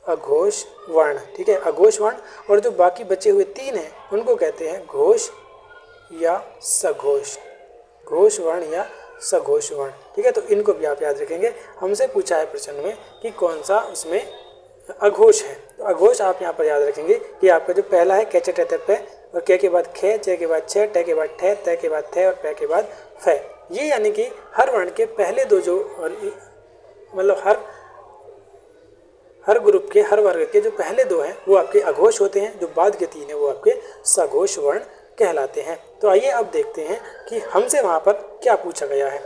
अघोष वर्ण, ठीक है, अघोष वर्ण। और जो बाकी बचे हुए तीन हैं उनको कहते हैं घोष या सघोष, घोष वर्ण या सघोष वर्ण, ठीक है। तो इनको भी आप याद रखेंगे। हमसे पूछा है प्रश्न में कि कौन सा उसमें अघोष है, तो अघोष आप यहाँ पर याद रखेंगे कि आपका जो पहला है क च ट त प, और क के बाद ख, च के बाद छ, ट के बाद ठ, त के बाद थ और प के बाद फ। ये यानी कि हर वर्ण के पहले दो जो मतलब हर ग्रुप के हर वर्ग के जो पहले दो हैं वो आपके अघोष होते हैं, जो बाद के तीन हैं वो आपके सघोष वर्ण कहलाते हैं। तो आइए अब देखते हैं कि हमसे वहाँ पर क्या पूछा गया है।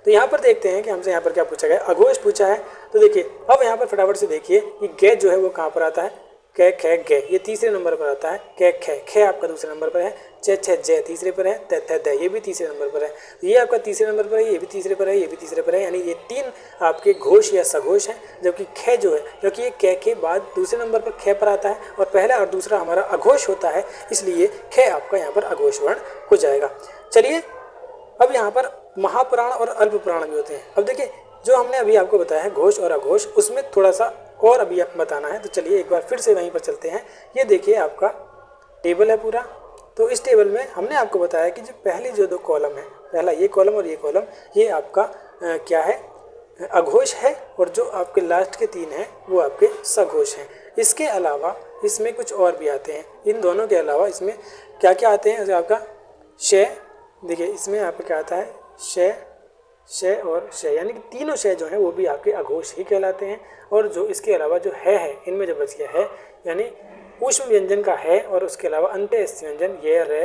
तो यहाँ पर देखते हैं कि हमसे यहाँ पर क्या पूछा गया, अघोष पूछा है। तो देखिए अब यहाँ पर फटाफट से देखिए कि गे जो है वो कहाँ पर आता है, कै खे गे ये तीसरे नंबर पर आता है, कै खे खे आपका दूसरे नंबर पर है, चे छे जे तीसरे पर है, ते थे दे ये भी तीसरे नंबर पर है। तो ये आपका तीसरे नंबर पर है, ये भी तीसरे पर है, ये भी तीसरे पर है, यानी ये 3 आपके घोष या सघोष हैं। जबकि खे जो है, क्योंकि ये कै के बाद दूसरे नंबर पर खे पर आता है और पहला और दूसरा हमारा अघोष होता है, इसलिए खे आपका यहाँ पर अघोष वर्ण हो जाएगा। चलिए अब यहाँ पर महाप्राण और अल्प प्राण भी होते हैं। अब देखिए जो हमने अभी आपको बताया है घोष और अघोष, उसमें थोड़ा सा और अभी आप बताना है। तो चलिए एक बार फिर से वहीं पर चलते हैं। ये देखिए आपका टेबल है पूरा। तो इस टेबल में हमने आपको बताया कि जो पहली जो 2 कॉलम है, पहला ये कॉलम और ये कॉलम, ये आपका क्या है, अघोष है, और जो आपके लास्ट के 3 हैं वो आपके सघोष हैं। इसके अलावा इसमें कुछ और भी आते हैं। इन दोनों के अलावा इसमें क्या क्या आते हैं, आपका शय, देखिए इसमें आपका क्या आता है, शय, शय और शय, यानी कि तीनों शय जो हैं वो भी आपके अघोष ही कहलाते हैं। और जो इसके अलावा जो है इनमें जो बच गया है, यानी ऊष्म व्यंजन का है और उसके अलावा अंत्यस्थ व्यंजन ये रे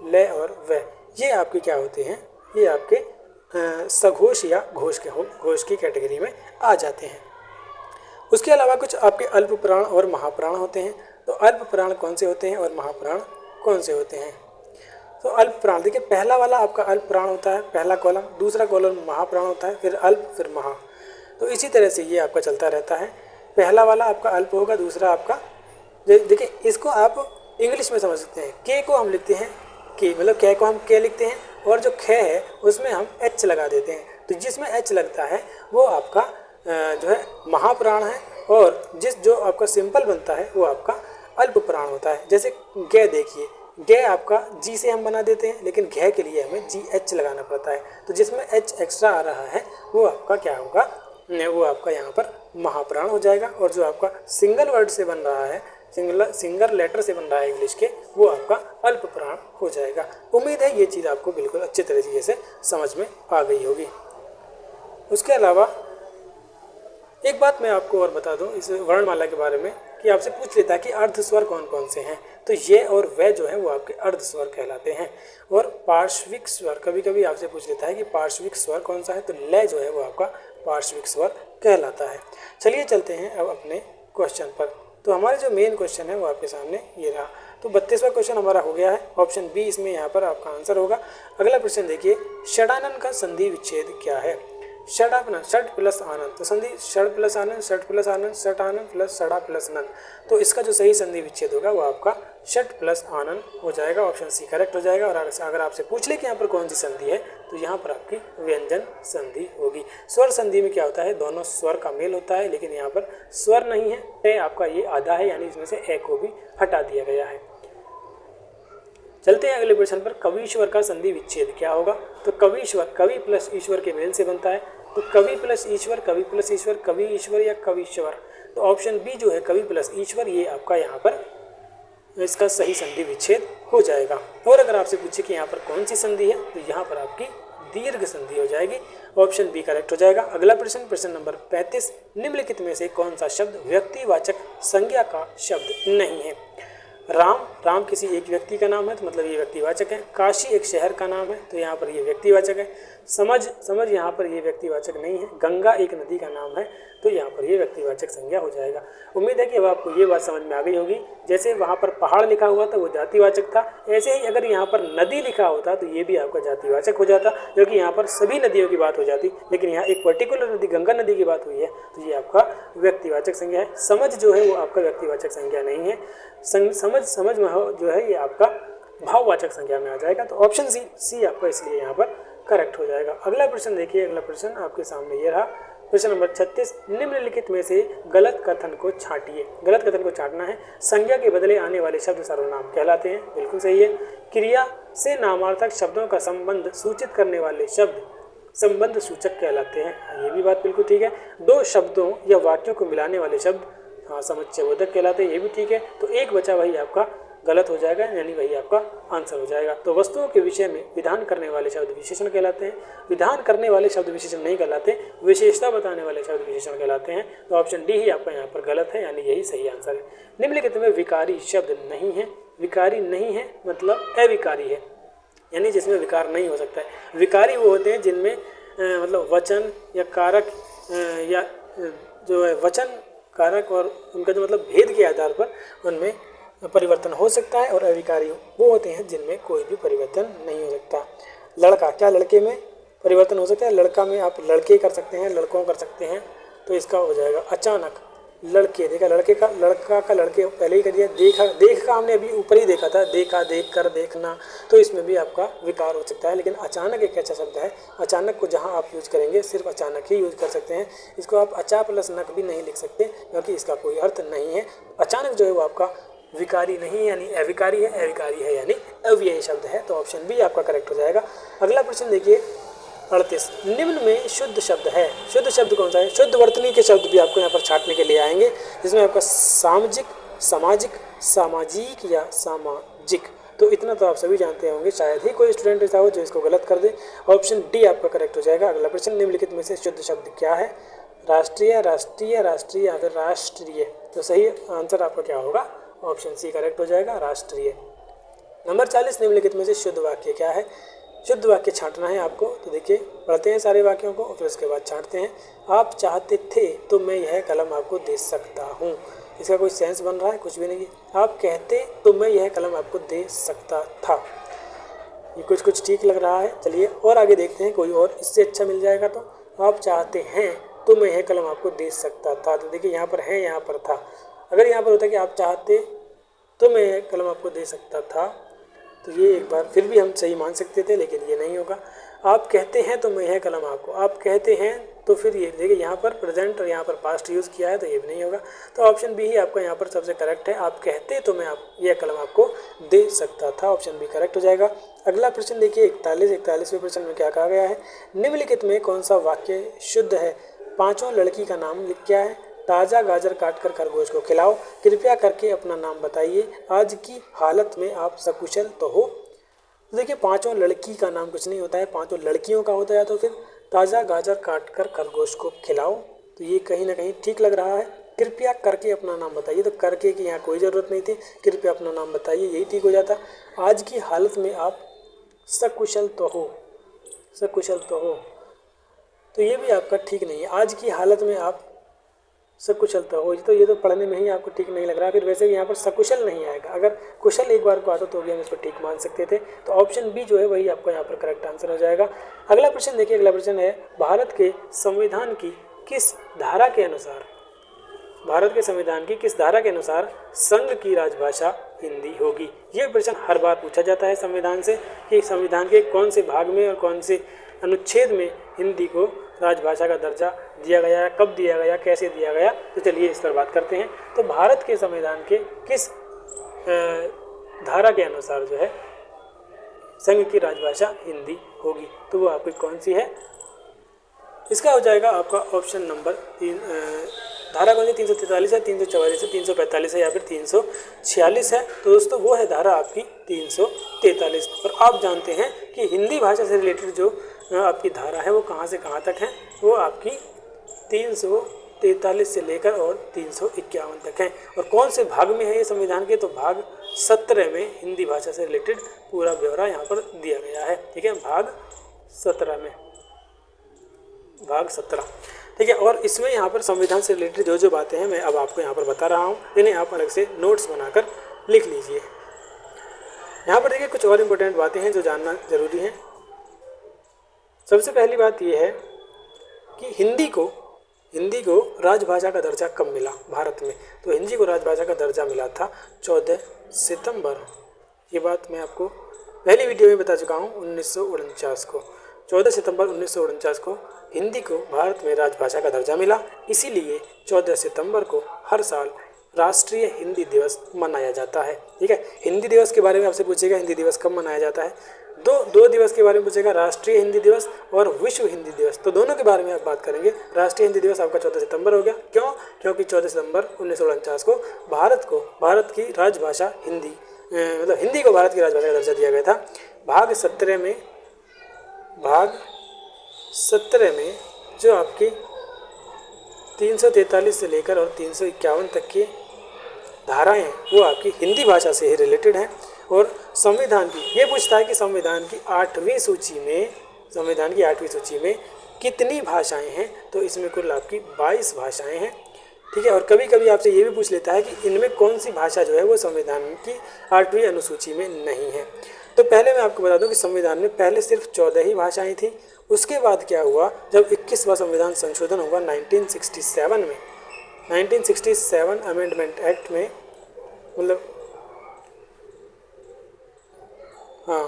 ले और व, ये आपके क्या होते हैं, ये आपके सघोष या घोष की कैटेगरी में आ जाते हैं। उसके अलावा कुछ आपके अल्प प्राण और महाप्राण होते हैं। तो अल्प प्राण कौन से होते हैं और महाप्राण कौन से होते हैं। तो अल्प प्राण देखिए पहला वाला आपका अल्प प्राण होता है, पहला कॉलम, दूसरा कॉलम महाप्राण होता है, फिर अल्प फिर महा। तो इसी तरह से ये आपका चलता रहता है। पहला वाला आपका अल्प होगा, दूसरा आपका, देखिए इसको आप इंग्लिश में समझ सकते हैं। के को हम लिखते हैं के, मतलब कै को हम के लिखते हैं, और जो खे है उसमें हम एच लगा देते हैं। तो जिसमें एच लगता है वो आपका जो है महाप्राण है, और जो आपका सिंपल बनता है वो आपका अल्प प्राण होता है। जैसे गे देखिए, गे आपका जी से हम बना देते हैं, लेकिन घे के लिए हमें जी एच लगाना पड़ता है। तो जिसमें एच एक्स्ट्रा आ रहा है वो आपका क्या होगा, वो आपका यहाँ पर महाप्राण हो जाएगा। और जो आपका सिंगल वर्ड से बन रहा है, सिंगल लेटर से बन रहा है इंग्लिश के, वो आपका अल्प प्राण हो जाएगा। उम्मीद है ये चीज़ आपको बिल्कुल अच्छी तरीके से समझ में आ गई होगी। उसके अलावा एक बात मैं आपको और बता दूं इस वर्णमाला के बारे में, कि आपसे पूछ लेता है कि अर्ध स्वर कौन कौन से हैं। तो ये और वे जो है वो आपके अर्ध स्वर कहलाते हैं। और पार्श्विक स्वर, कभी कभी आपसे पूछ लेता है कि पार्श्विक स्वर कौन सा है, तो ले जो है वो आपका पार्श्विक स्वर कहलाता है। चलिए चलते हैं अब अपने क्वेश्चन पर। तो हमारे जो मेन क्वेश्चन है वो आपके सामने ये रहा। तो 32वां क्वेश्चन हमारा हो गया है, ऑप्शन बी इसमें यहाँ पर आपका आंसर होगा। अगला प्रश्न देखिए, षडानन का संधि विच्छेद क्या है। षडानन, षड प्लस आनंद, तो संधि षड प्लस आनंद, षड प्लस आनंद, षट आनंद प्लस षडा प्लस नंद। तो इसका जो सही संधि विच्छेद होगा वो आपका षट प्लस आनंद हो जाएगा। ऑप्शन सी करेक्ट हो जाएगा। और अगर आपसे पूछ ले कि यहाँ पर कौन सी संधि है, तो यहाँ पर आपकी व्यंजन संधि होगी। स्वर संधि में क्या होता है, दोनों स्वर का मेल होता है, लेकिन यहाँ पर स्वर नहीं है, ए आपका ये आधा है, यानी इसमें से ए को भी हटा दिया गया है। चलते हैं अगले प्रश्न पर, कवीश्वर का संधि विच्छेद क्या होगा। तो कवीश्वर कवि प्लस ईश्वर के मेल से बनता है। तो कवि प्लस ईश्वर, कवि प्लस ईश्वर, कवि ईश्वर या कवीश्वर। तो ऑप्शन बी जो है कवि प्लस ईश्वर, ये आपका यहाँ पर इसका सही संधि विच्छेद हो जाएगा। और अगर आपसे पूछे कि यहाँ पर कौन सी संधि है, तो यहाँ पर आपकी दीर्घ संधि हो जाएगी। ऑप्शन बी करेक्ट हो जाएगा। अगला प्रश्न, प्रश्न नंबर 35, निम्नलिखित में से कौन सा शब्द व्यक्तिवाचक संज्ञा का शब्द नहीं है। राम, राम किसी एक व्यक्ति का नाम है, तो मतलब ये व्यक्तिवाचक है। काशी एक शहर का नाम है, तो यहाँ पर ये व्यक्तिवाचक है। समझ, समझ यहाँ पर ये व्यक्तिवाचक नहीं है। गंगा एक नदी का नाम है, तो यहाँ पर ये व्यक्तिवाचक संज्ञा हो जाएगा। उम्मीद है कि अब आपको ये बात समझ में आ गई होगी। जैसे वहाँ पर पहाड़ लिखा हुआ था वो जातिवाचक था, ऐसे ही अगर यहाँ पर नदी लिखा होता तो ये भी आपका जातिवाचक हो जाता, क्योंकि यहाँ पर सभी नदियों की बात हो जाती, लेकिन यहाँ एक पर्टिकुलर नदी गंगा नदी की बात हुई है, तो ये आपका व्यक्तिवाचक संज्ञा है। समझ जो है वो आपका व्यक्तिवाचक संज्ञा नहीं है। समझ में हो जो है ये आपका भाववाचक संज्ञा में आ जाएगा। तो ऑप्शन सी आपका इसलिए यहाँ पर करेक्ट हो जाएगा। अगला प्रश्न देखिए, अगला प्रश्न आपके सामने ये रहा, प्रश्न नंबर 36, निम्नलिखित में से गलत कथन को छांटिए। गलत कथन को छांटना है। संज्ञा के बदले आने वाले शब्द सर्वनाम कहलाते हैं, बिल्कुल सही है। क्रिया से नामार्थक शब्दों का संबंध सूचित करने वाले शब्द संबंध सूचक कहलाते हैं, ये भी बात बिल्कुल ठीक है। दो शब्दों या वाक्यों को मिलाने वाले शब्द समुच्चयबोधक कहलाते हैं, ये भी ठीक है। तो एक बचा वही आपका गलत हो जाएगा, यानी वही आपका आंसर हो जाएगा। तो वस्तुओं के विषय में विधान करने वाले शब्द विशेषण कहलाते हैं। विधान करने वाले शब्द विशेषण नहीं कहलाते, विशेषता बताने वाले शब्द विशेषण कहलाते हैं। तो ऑप्शन डी ही आपका यहाँ पर गलत है, यानी यही सही आंसर है। निम्नलिखित में विकारी शब्द नहीं है। विकारी नहीं है मतलब अविकारी है, यानी जिसमें विकार नहीं हो सकता है। विकारी वो होते हैं जिनमें मतलब वचन या कारक या जो है वचन कारक और उनका जो मतलब भेद के आधार पर उनमें परिवर्तन हो सकता है, और अविकारी वो होते हैं जिनमें कोई भी परिवर्तन नहीं हो सकता। लड़का, क्या लड़के में परिवर्तन हो सकता है? लड़का में आप लड़के कर सकते हैं, लड़कों कर सकते हैं, तो इसका हो जाएगा अचानक। लड़के, देखा लड़के का, लड़का का लड़के पहले ही कर दिया। देखा, देख का हमने अभी ऊपर ही देखा था, देखा, देख कर, देखना, तो इसमें भी आपका विकार हो सकता है। लेकिन अचानक एक अच्छा शब्द है, अचानक को जहाँ आप यूज करेंगे सिर्फ अचानक ही यूज कर सकते हैं। इसको आप अचा प्लस नक भी नहीं लिख सकते, क्योंकि इसका कोई अर्थ नहीं है। अचानक जो है वो आपका विकारी नहीं यानी अविकारी है, अविकारी है यानी अव्ययी शब्द है, तो ऑप्शन बी आपका करेक्ट हो जाएगा। अगला प्रश्न देखिए 38, निम्न में शुद्ध शब्द है। शुद्ध शब्द कौन सा है? शुद्ध वर्तनी के शब्द भी आपको यहाँ पर छांटने के लिए आएंगे, जिसमें आपका सामाजिक, सामाजिक, सामाजिक या सामाजिक, तो इतना तो आप सभी जानते होंगे। शायद ही कोई स्टूडेंट ऐसा हो जो इसको गलत कर दे। ऑप्शन डी आपका करेक्ट हो जाएगा। अगला प्रश्न, निम्नलिखित में से शुद्ध शब्द क्या है? राष्ट्रीय, राष्ट्रीय, राष्ट्रीय या फिर राष्ट्रीय, तो सही आंसर आपका क्या होगा? ऑप्शन सी करेक्ट हो जाएगा, राष्ट्रीय। नंबर 40, निम्नलिखित में से शुद्ध वाक्य क्या है? शुद्ध वाक्य छांटना है आपको, तो देखिए पढ़ते हैं सारे वाक्यों को और फिर उसके बाद छांटते हैं। आप चाहते थे तो मैं यह कलम आपको दे सकता हूँ, इसका कोई सेंस बन रहा है? कुछ भी नहीं है। आप कहते तो मैं यह कलम आपको दे सकता था, ये कुछ ठीक लग रहा है। चलिए और आगे देखते हैं, कोई और इससे अच्छा मिल जाएगा। तो आप चाहते हैं तो मैं यह कलम आपको दे सकता था, तो देखिए यहाँ पर है, यहाँ पर था। अगर यहाँ पर होता कि आप चाहते तो मैं यह कलम आपको दे सकता था, तो ये एक बार फिर भी हम सही मान सकते थे, लेकिन ये नहीं होगा। आप कहते हैं तो मैं यह कलम आपको, आप कहते हैं तो फिर ये देखिए यहाँ पर प्रेजेंट और यहाँ पर पास्ट यूज़ किया है, तो ये भी नहीं होगा। तो ऑप्शन बी ही आपका यहाँ पर सबसे करेक्ट है। आप कहते तो मैं यह कलम आपको दे सकता था, ऑप्शन बी करेक्ट हो जाएगा। अगला प्रश्न देखिए 41वें प्रश्न में क्या कहा गया है? निम्नलिखित में कौन सा वाक्य शुद्ध है? पाँचों लड़की का नाम लिख क्या है? ताज़ा गाजर काटकर खरगोश को खिलाओ, कृपया करके अपना नाम बताइए, आज की हालत में आप सकुशल तो हो। देखिए पांचों लड़की का नाम कुछ नहीं होता है, पांचों लड़कियों का होता है। तो फिर ताज़ा गाजर काटकर खरगोश को खिलाओ, तो ये कहीं ना कहीं ठीक लग रहा है। कृपया करके अपना नाम बताइए, तो करके की यहाँ कोई ज़रूरत नहीं थी, कृपया अपना नाम बताइए, यही ठीक हो जाता। आज की हालत में आप सकुशल तो हो, सकुशल तो हो, तो ये भी आपका ठीक नहीं है। आज की हालत में आप सकुशल तो हो, तो ये तो पढ़ने में ही आपको ठीक नहीं लग रहा। फिर वैसे भी यहाँ पर सकुशल नहीं आएगा, अगर कुशल एक बार को आता तो भी हम इसको ठीक मान सकते थे। तो ऑप्शन बी जो है वही आपको यहाँ पर करेक्ट आंसर हो जाएगा। अगला प्रश्न देखिए, अगला प्रश्न है भारत के संविधान की किस धारा के अनुसार, भारत के संविधान की किस धारा के अनुसार संघ की राजभाषा हिंदी होगी? ये प्रश्न हर बार पूछा जाता है संविधान से, कि संविधान के कौन से भाग में और कौन से अनुच्छेद में हिंदी को राजभाषा का दर्जा दिया गया है, कब दिया गया, कैसे दिया गया। तो चलिए इस पर बात करते हैं। तो भारत के संविधान के किस धारा के अनुसार जो है संघ की राजभाषा हिंदी होगी, तो वो आपकी कौन सी है? इसका हो जाएगा आपका ऑप्शन नंबर 3। धारा कौन सी? 343 है, 344 है, 345 है या फिर 346 है। तो दोस्तों वो है धारा आपकी 343। और आप जानते हैं कि हिंदी भाषा से रिलेटेड जो आपकी धारा है वो कहाँ से कहाँ तक है? वो आपकी 343 से लेकर और 351 तक है। और कौन से भाग में है ये संविधान के? तो भाग 17 में हिंदी भाषा से रिलेटेड पूरा ब्यौरा यहाँ पर दिया गया है। ठीक है, भाग 17 में, भाग 17, ठीक है। और इसमें यहाँ पर संविधान से रिलेटेड जो जो बातें हैं मैं अब आपको यहाँ पर बता रहा हूँ, जिन्हें आप अलग से नोट्स बनाकर लिख लीजिए। यहाँ पर देखिए कुछ और इम्पोर्टेंट बातें हैं जो जानना जरूरी है। सबसे पहली बात यह है कि हिंदी को राजभाषा का दर्जा कब मिला भारत में? तो हिंदी को राजभाषा का दर्जा मिला था 14 सितंबर। ये बात मैं आपको पहली वीडियो में बता चुका हूँ, 1949 को, 14 सितंबर 1949 को हिंदी को भारत में राजभाषा का दर्जा मिला। इसीलिए 14 सितंबर को हर साल राष्ट्रीय हिंदी दिवस मनाया जाता है। ठीक है, हिंदी दिवस के बारे में आपसे पूछेगा हिंदी दिवस कब मनाया जाता है, दो दिवस के बारे में पूछेगा, राष्ट्रीय हिंदी दिवस और विश्व हिंदी दिवस। तो दोनों के बारे में आप बात करेंगे। राष्ट्रीय हिंदी दिवस आपका 14 सितंबर हो गया। क्यों? क्योंकि 14 सितंबर 1949 को भारत की राजभाषा हिंदी, मतलब हिंदी को भारत की राजभाषा का दर्जा दिया गया था। भाग 17 में जो आपकी 343 से लेकर और 351 तक की धाराएं हैं वो आपकी हिंदी भाषा से ही रिलेटेड हैं। और संविधान की ये पूछता है कि संविधान की 8वीं सूची में कितनी भाषाएं हैं, तो इसमें कुल आपकी 22 भाषाएं हैं। ठीक है, और कभी कभी आपसे ये भी पूछ लेता है कि इनमें कौन सी भाषा जो है वो संविधान की 8वीं अनुसूची में नहीं है। तो पहले मैं आपको बता दूं कि संविधान में पहले सिर्फ 14 ही भाषाएं थी। उसके बाद क्या हुआ, जब 21वां संविधान संशोधन हुआ 1967 में, 1967 अमेंडमेंट एक्ट में, मतलब हाँ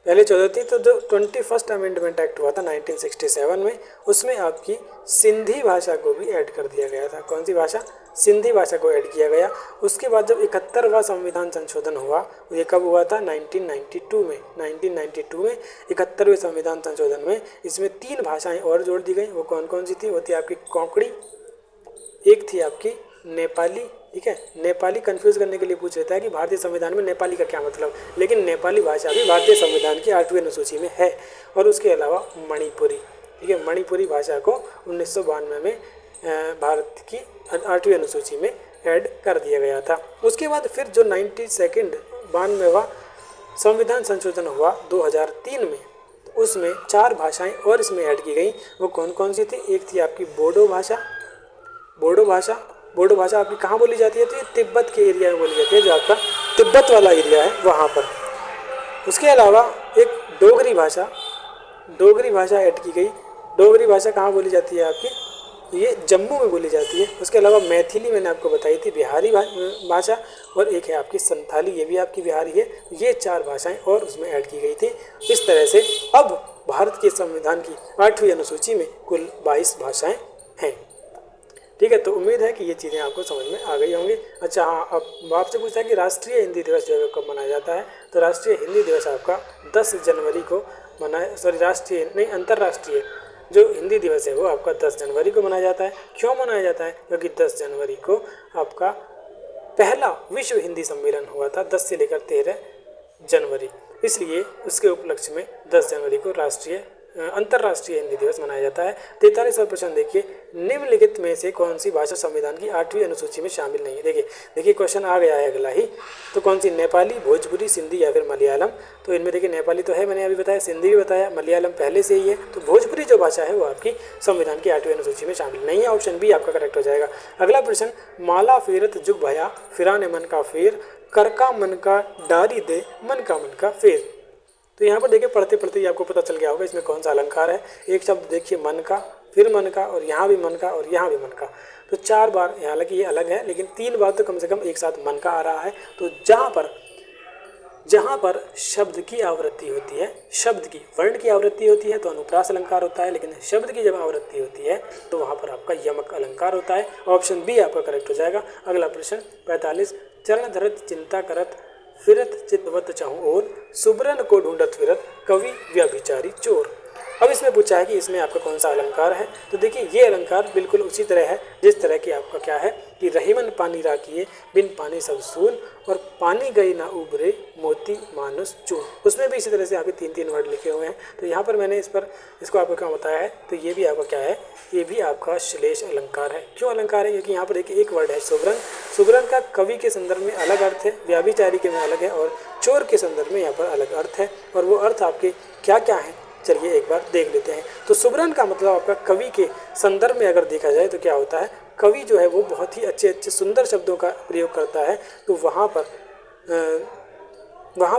पहले 14 थी, तो जो 21st अमेंडमेंट एक्ट हुआ था 1967 में, उसमें आपकी सिंधी भाषा को भी ऐड कर दिया गया था। कौन सी भाषा? सिंधी भाषा को ऐड किया गया। उसके बाद जब 71वां संविधान संशोधन हुआ, ये कब हुआ था? 1992 में। 1992 में 71वें संविधान संशोधन में इसमें 3 भाषाएं और जोड़ दी गई। वो कौन कौन सी थी? वो थी आपकी कोंकणी, एक थी आपकी नेपाली। ठीक है, नेपाली कंफ्यूज करने के लिए पूछ लेता है कि भारतीय संविधान में नेपाली का क्या मतलब, लेकिन नेपाली भाषा भी भारतीय संविधान की 8वीं अनुसूची में है। और उसके अलावा मणिपुरी। ठीक है, मणिपुरी भाषा को 1992 में भारत की 8वीं अनुसूची में ऐड कर दिया गया था। उसके बाद फिर जो 92वां संविधान संशोधन हुआ 2003 में, तो उसमें 4 भाषाएं और इसमें ऐड की गई। वो कौन कौन सी थी? एक थी आपकी बोडो भाषा। बोडो भाषा आपकी कहाँ बोली जाती है? तो ये तिब्बत के एरिया में बोली जाती है, जो आपका तिब्बत वाला एरिया है वहाँ पर। उसके अलावा एक डोगरी भाषा ऐड की गई। डोगरी भाषा कहाँ बोली जाती है आपकी? ये जम्मू में बोली जाती है। उसके अलावा मैथिली मैंने आपको बताई थी, बिहारी भाषा, और एक है आपकी संथाली, ये भी आपकी बिहारी है। ये 4 भाषाएं और उसमें ऐड की गई थी। इस तरह से अब भारत के संविधान की 8वीं अनुसूची में कुल 22 भाषाएं हैं। ठीक है, तो उम्मीद है कि ये चीज़ें आपको समझ में आ गई होंगी। अच्छा हाँ, अब आपसे पूछा है कि राष्ट्रीय हिंदी दिवस जो है कब मनाया जाता है। तो राष्ट्रीय हिंदी दिवस आपका 10 जनवरी को अंतर्राष्ट्रीय जो हिंदी दिवस है वो आपका 10 जनवरी को मनाया जाता है। क्यों मनाया जाता है? क्योंकि 10 जनवरी को आपका पहला विश्व हिंदी सम्मेलन हुआ था, 10 से लेकर 13 जनवरी। इसलिए उसके उपलक्ष्य में 10 जनवरी को अंतर्राष्ट्रीय हिंदी दिवस मनाया जाता है। 43वां प्रश्न देखिए, निम्नलिखित में से कौन सी भाषा संविधान की 8वीं अनुसूची में शामिल नहीं है? देखिए क्वेश्चन आ गया है अगला ही। तो कौन सी? नेपाली, भोजपुरी, सिंधी या फिर मलयालम। तो इनमें देखिए नेपाली तो है, मैंने अभी बताया, सिंधी भी बताया, मलयालम पहले से ही है। तो भोजपुरी जो भाषा है वो आपकी संविधान की 8वीं अनुसूची में शामिल नहीं है। ऑप्शन बी आपका करेक्ट हो जाएगा। अगला प्रश्न, माला फेरत जुग भया फिराने मन का फेर, कर का मन का डारी दे मन का फेर। तो यहाँ पर देखिए पढ़ते पढ़ते ही आपको पता चल गया होगा इसमें कौन सा अलंकार है। एक शब्द देखिए मन का, फिर मन का, और यहाँ भी मन का, और यहाँ भी मन का। तो 4 बार, हालांकि ये अलग है लेकिन 3 बार तो कम से कम एक साथ मन का आ रहा है। तो जहाँ पर शब्द की आवृत्ति होती है, शब्द की, वर्ण की आवृत्ति होती है तो अनुप्रास अलंकार होता है, लेकिन शब्द की जब आवृत्ति होती है तो वहाँ पर आपका यमक अलंकार होता है। ऑप्शन बी आपका करेक्ट हो जाएगा। अगला प्रश्न 45, चरण धरत चिंता करत फिरत चितवत चाहूं और सुबरन को ढूंढत फिरत कवि व्यभिचारी चोर। अब इसमें पूछा है कि इसमें आपका कौन सा अलंकार है। तो देखिए ये अलंकार बिल्कुल उसी तरह है जिस तरह की आपका क्या है कि रहीमन पानी राखिए बिन पानी सब सून, और पानी गई ना उबरे मोती मानुस चून। उसमें भी इसी तरह से आपके 3-3 वर्ड लिखे हुए हैं। तो यहाँ पर मैंने इसको आपको क्या बताया है, तो ये भी आपका क्या है, ये भी आपका श्लेष अलंकार है। क्यों अलंकार है? क्योंकि यहाँ पर देखिए एक वर्ड है सुबरन। सुबरन का कवि के संदर्भ में अलग अर्थ है, व्याभिचारी के में अलग है, और चोर के संदर्भ में यहाँ पर अलग अर्थ है। और वो अर्थ आपके क्या क्या हैं, चलिए एक बार देख लेते हैं। तो सुबरन का मतलब आपका कवि के संदर्भ में अगर देखा जाए तो क्या होता है, कवि जो है वो बहुत ही अच्छे अच्छे सुंदर शब्दों का प्रयोग करता है। तो वहाँ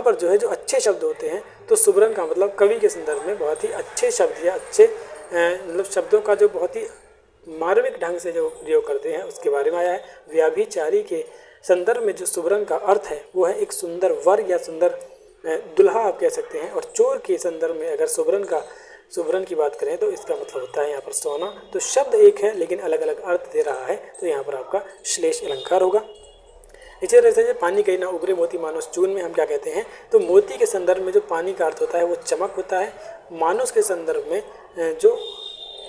पर जो है जो अच्छे शब्द होते हैं, तो सुबरन का मतलब कवि के संदर्भ में बहुत ही अच्छे शब्द या अच्छे मतलब शब्दों का जो बहुत ही मार्मिक ढंग से जो प्रयोग करते हैं उसके बारे में आया है। व्याभिचारी के संदर्भ में जो सुबरन का अर्थ है वो है एक सुंदर वर या सुंदर दुल्हा आप कह सकते हैं। और चोर के संदर्भ में अगर सुबरन की बात करें तो इसका मतलब होता है यहाँ पर सोना। तो शब्द एक है लेकिन अलग अलग अर्थ दे रहा है, तो यहाँ पर आपका श्लेष अलंकार होगा। इसी तरह से पानी कहीं ना उबरे मोती मानुस चून में हम क्या कहते हैं, तो मोती के संदर्भ में जो पानी का अर्थ होता है वो चमक होता है। मानुस के संदर्भ में जो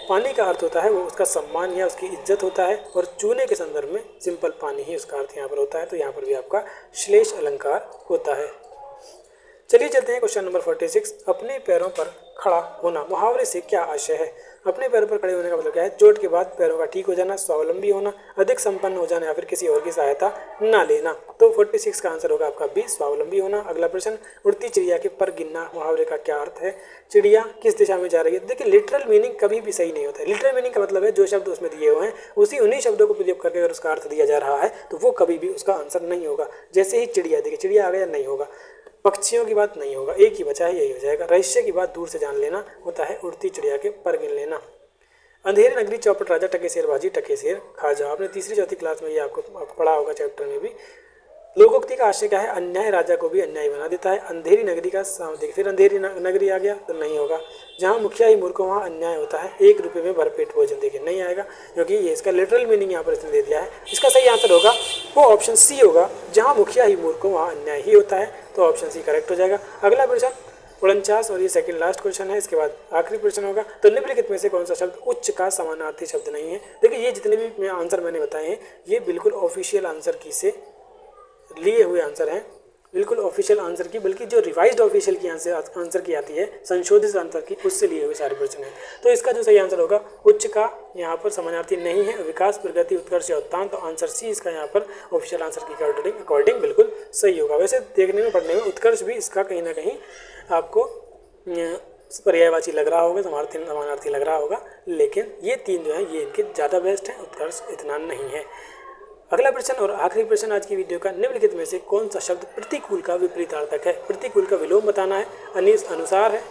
पानी का अर्थ होता है वो उसका सम्मान या उसकी इज्जत होता है, और चूने के संदर्भ में सिंपल पानी ही उसका अर्थ यहाँ पर होता है। तो यहाँ पर भी आपका श्लेष अलंकार होता है। चलिए चलते हैं क्वेश्चन नंबर 46, अपने पैरों पर खड़ा होना, मुहावरे से क्या आशय है। अपने पैरों पर खड़े होने का मतलब क्या है? चोट के बाद पैरों का ठीक हो जाना, स्वावलंबी होना, अधिक संपन्न हो जाना या फिर किसी और की सहायता ना लेना। तो 46 का आंसर होगा आपका बी, स्वावलंबी होना। अगला प्रश्न, उड़ती चिड़िया के पर गिनना मुहावरे का क्या अर्थ है? चिड़िया किस दिशा में जा रही है? देखिए लिटरल मीनिंग कभी भी सही नहीं होता है। लिटरल मीनिंग का मतलब है जो शब्द उसमें दिए हुए हैं उन्हीं शब्दों को प्रयोग करके अगर उसका अर्थ दिया जा रहा है तो वो कभी भी उसका आंसर नहीं होगा। जैसे ही चिड़िया, देखिए चिड़िया आ गया, नहीं होगा। पक्षियों की बात नहीं होगा, एक ही बचा है, यही हो जाएगा। रहस्य की बात दूर से जान लेना होता है उड़ती चिड़िया के पर गिन लेना। अंधेरी नगरी चौपट राजा टके शेर बाजी टके शेर खा जाओ। आपने तीसरी चौथी क्लास में ये आपको पढ़ा होगा चैप्टर में भी। लोकोक्ति का आशय क्या है? अन्याय राजा को भी अन्याय बना देता है। अंधेरी नगरी का देखिए फिर अंधेरी नगरी आ गया तो नहीं होगा। जहाँ मुखिया ही मूर्ख वहाँ अन्याय होता है। 1 रुपये में भरपेट भोजन, देखिए नहीं आएगा क्योंकि ये इसका लिटरल मीनिंग यहाँ पर इसने दे दिया है। इसका सही आंसर होगा वो ऑप्शन सी होगा, जहाँ मुखिया ही मूर्ख वहाँ अन्याय ही होता है। तो ऑप्शन सी करेक्ट हो जाएगा। अगला प्रश्न 49 और ये सेकंड लास्ट क्वेश्चन है, इसके बाद आखिरी प्रश्न होगा। तो निम्नलिखित में से कौन सा शब्द उच्च का समानार्थी शब्द नहीं है? देखिए ये जितने भी आंसर मैंने बताए हैं ये बिल्कुल ऑफिशियल आंसर की से लिए हुए आंसर हैं, बिल्कुल ऑफिशियल आंसर की, बल्कि जो रिवाइज्ड ऑफिशियल की आंसर की आती है, संशोधित आंसर की, उससे लिए हुए सारे प्रश्न हैं। तो इसका जो सही आंसर होगा उच्च का यहाँ पर समानार्थी नहीं है। विकास, प्रगति, उत्कर्ष या उत्थान, तो आंसर सी इसका यहाँ पर ऑफिशियल आंसर की अकॉर्डिंग बिल्कुल सही होगा। वैसे देखने में, पढ़ने में उत्कर्ष भी इसका कहीं ना कहीं आपको पर्यायवाची लग रहा होगा, समानार्थी लग रहा होगा, लेकिन ये 3 जो है ये इनके ज़्यादा बेस्ट हैं, उत्कर्ष इतना नहीं है। अगला प्रश्न और आखिरी प्रश्न आज की वीडियो का, निम्नलिखित में से कौन सा शब्द प्रतिकूल का विपरीतार्थक है? प्रतिकूल का विलोम बताना है। अनुसार है,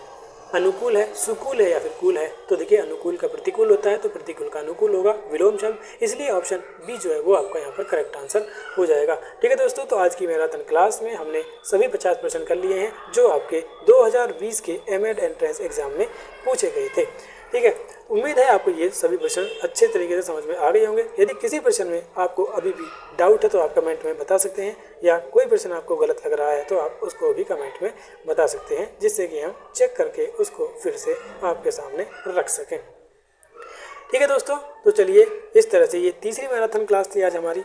अनुकूल है, सुकूल है या फिर कूल है? तो देखिए अनुकूल का प्रतिकूल होता है तो प्रतिकूल का अनुकूल होगा, विलोम शब्द, इसलिए ऑप्शन बी जो है वो आपका यहाँ पर करेक्ट आंसर हो जाएगा। ठीक है दोस्तों, तो आज की मैराथन क्लास में हमने सभी 50 प्रश्न कर लिए हैं जो आपके 2020 के एमएड एंट्रेंस एग्जाम में पूछे गए थे। ठीक है, उम्मीद है आपको ये सभी प्रश्न अच्छे तरीके से समझ में आ गए होंगे। यदि किसी प्रश्न में आपको अभी भी डाउट है तो आप कमेंट में बता सकते हैं, या कोई प्रश्न आपको गलत लग रहा है तो आप उसको भी कमेंट में बता सकते हैं, जिससे कि हम चेक करके उसको फिर से आपके सामने रख सकें। ठीक है दोस्तों, तो चलिए इस तरह से ये तीसरी मैराथन क्लास थी आज हमारी,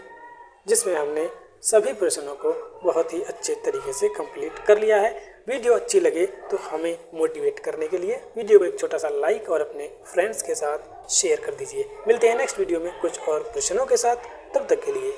जिसमें हमने सभी प्रश्नों को बहुत ही अच्छे तरीके से कंप्लीट कर लिया है। वीडियो अच्छी लगे तो हमें मोटिवेट करने के लिए वीडियो को एक छोटा सा लाइक और अपने फ्रेंड्स के साथ शेयर कर दीजिए। मिलते हैं नेक्स्ट वीडियो में कुछ और प्रश्नों के साथ, तब तक के लिए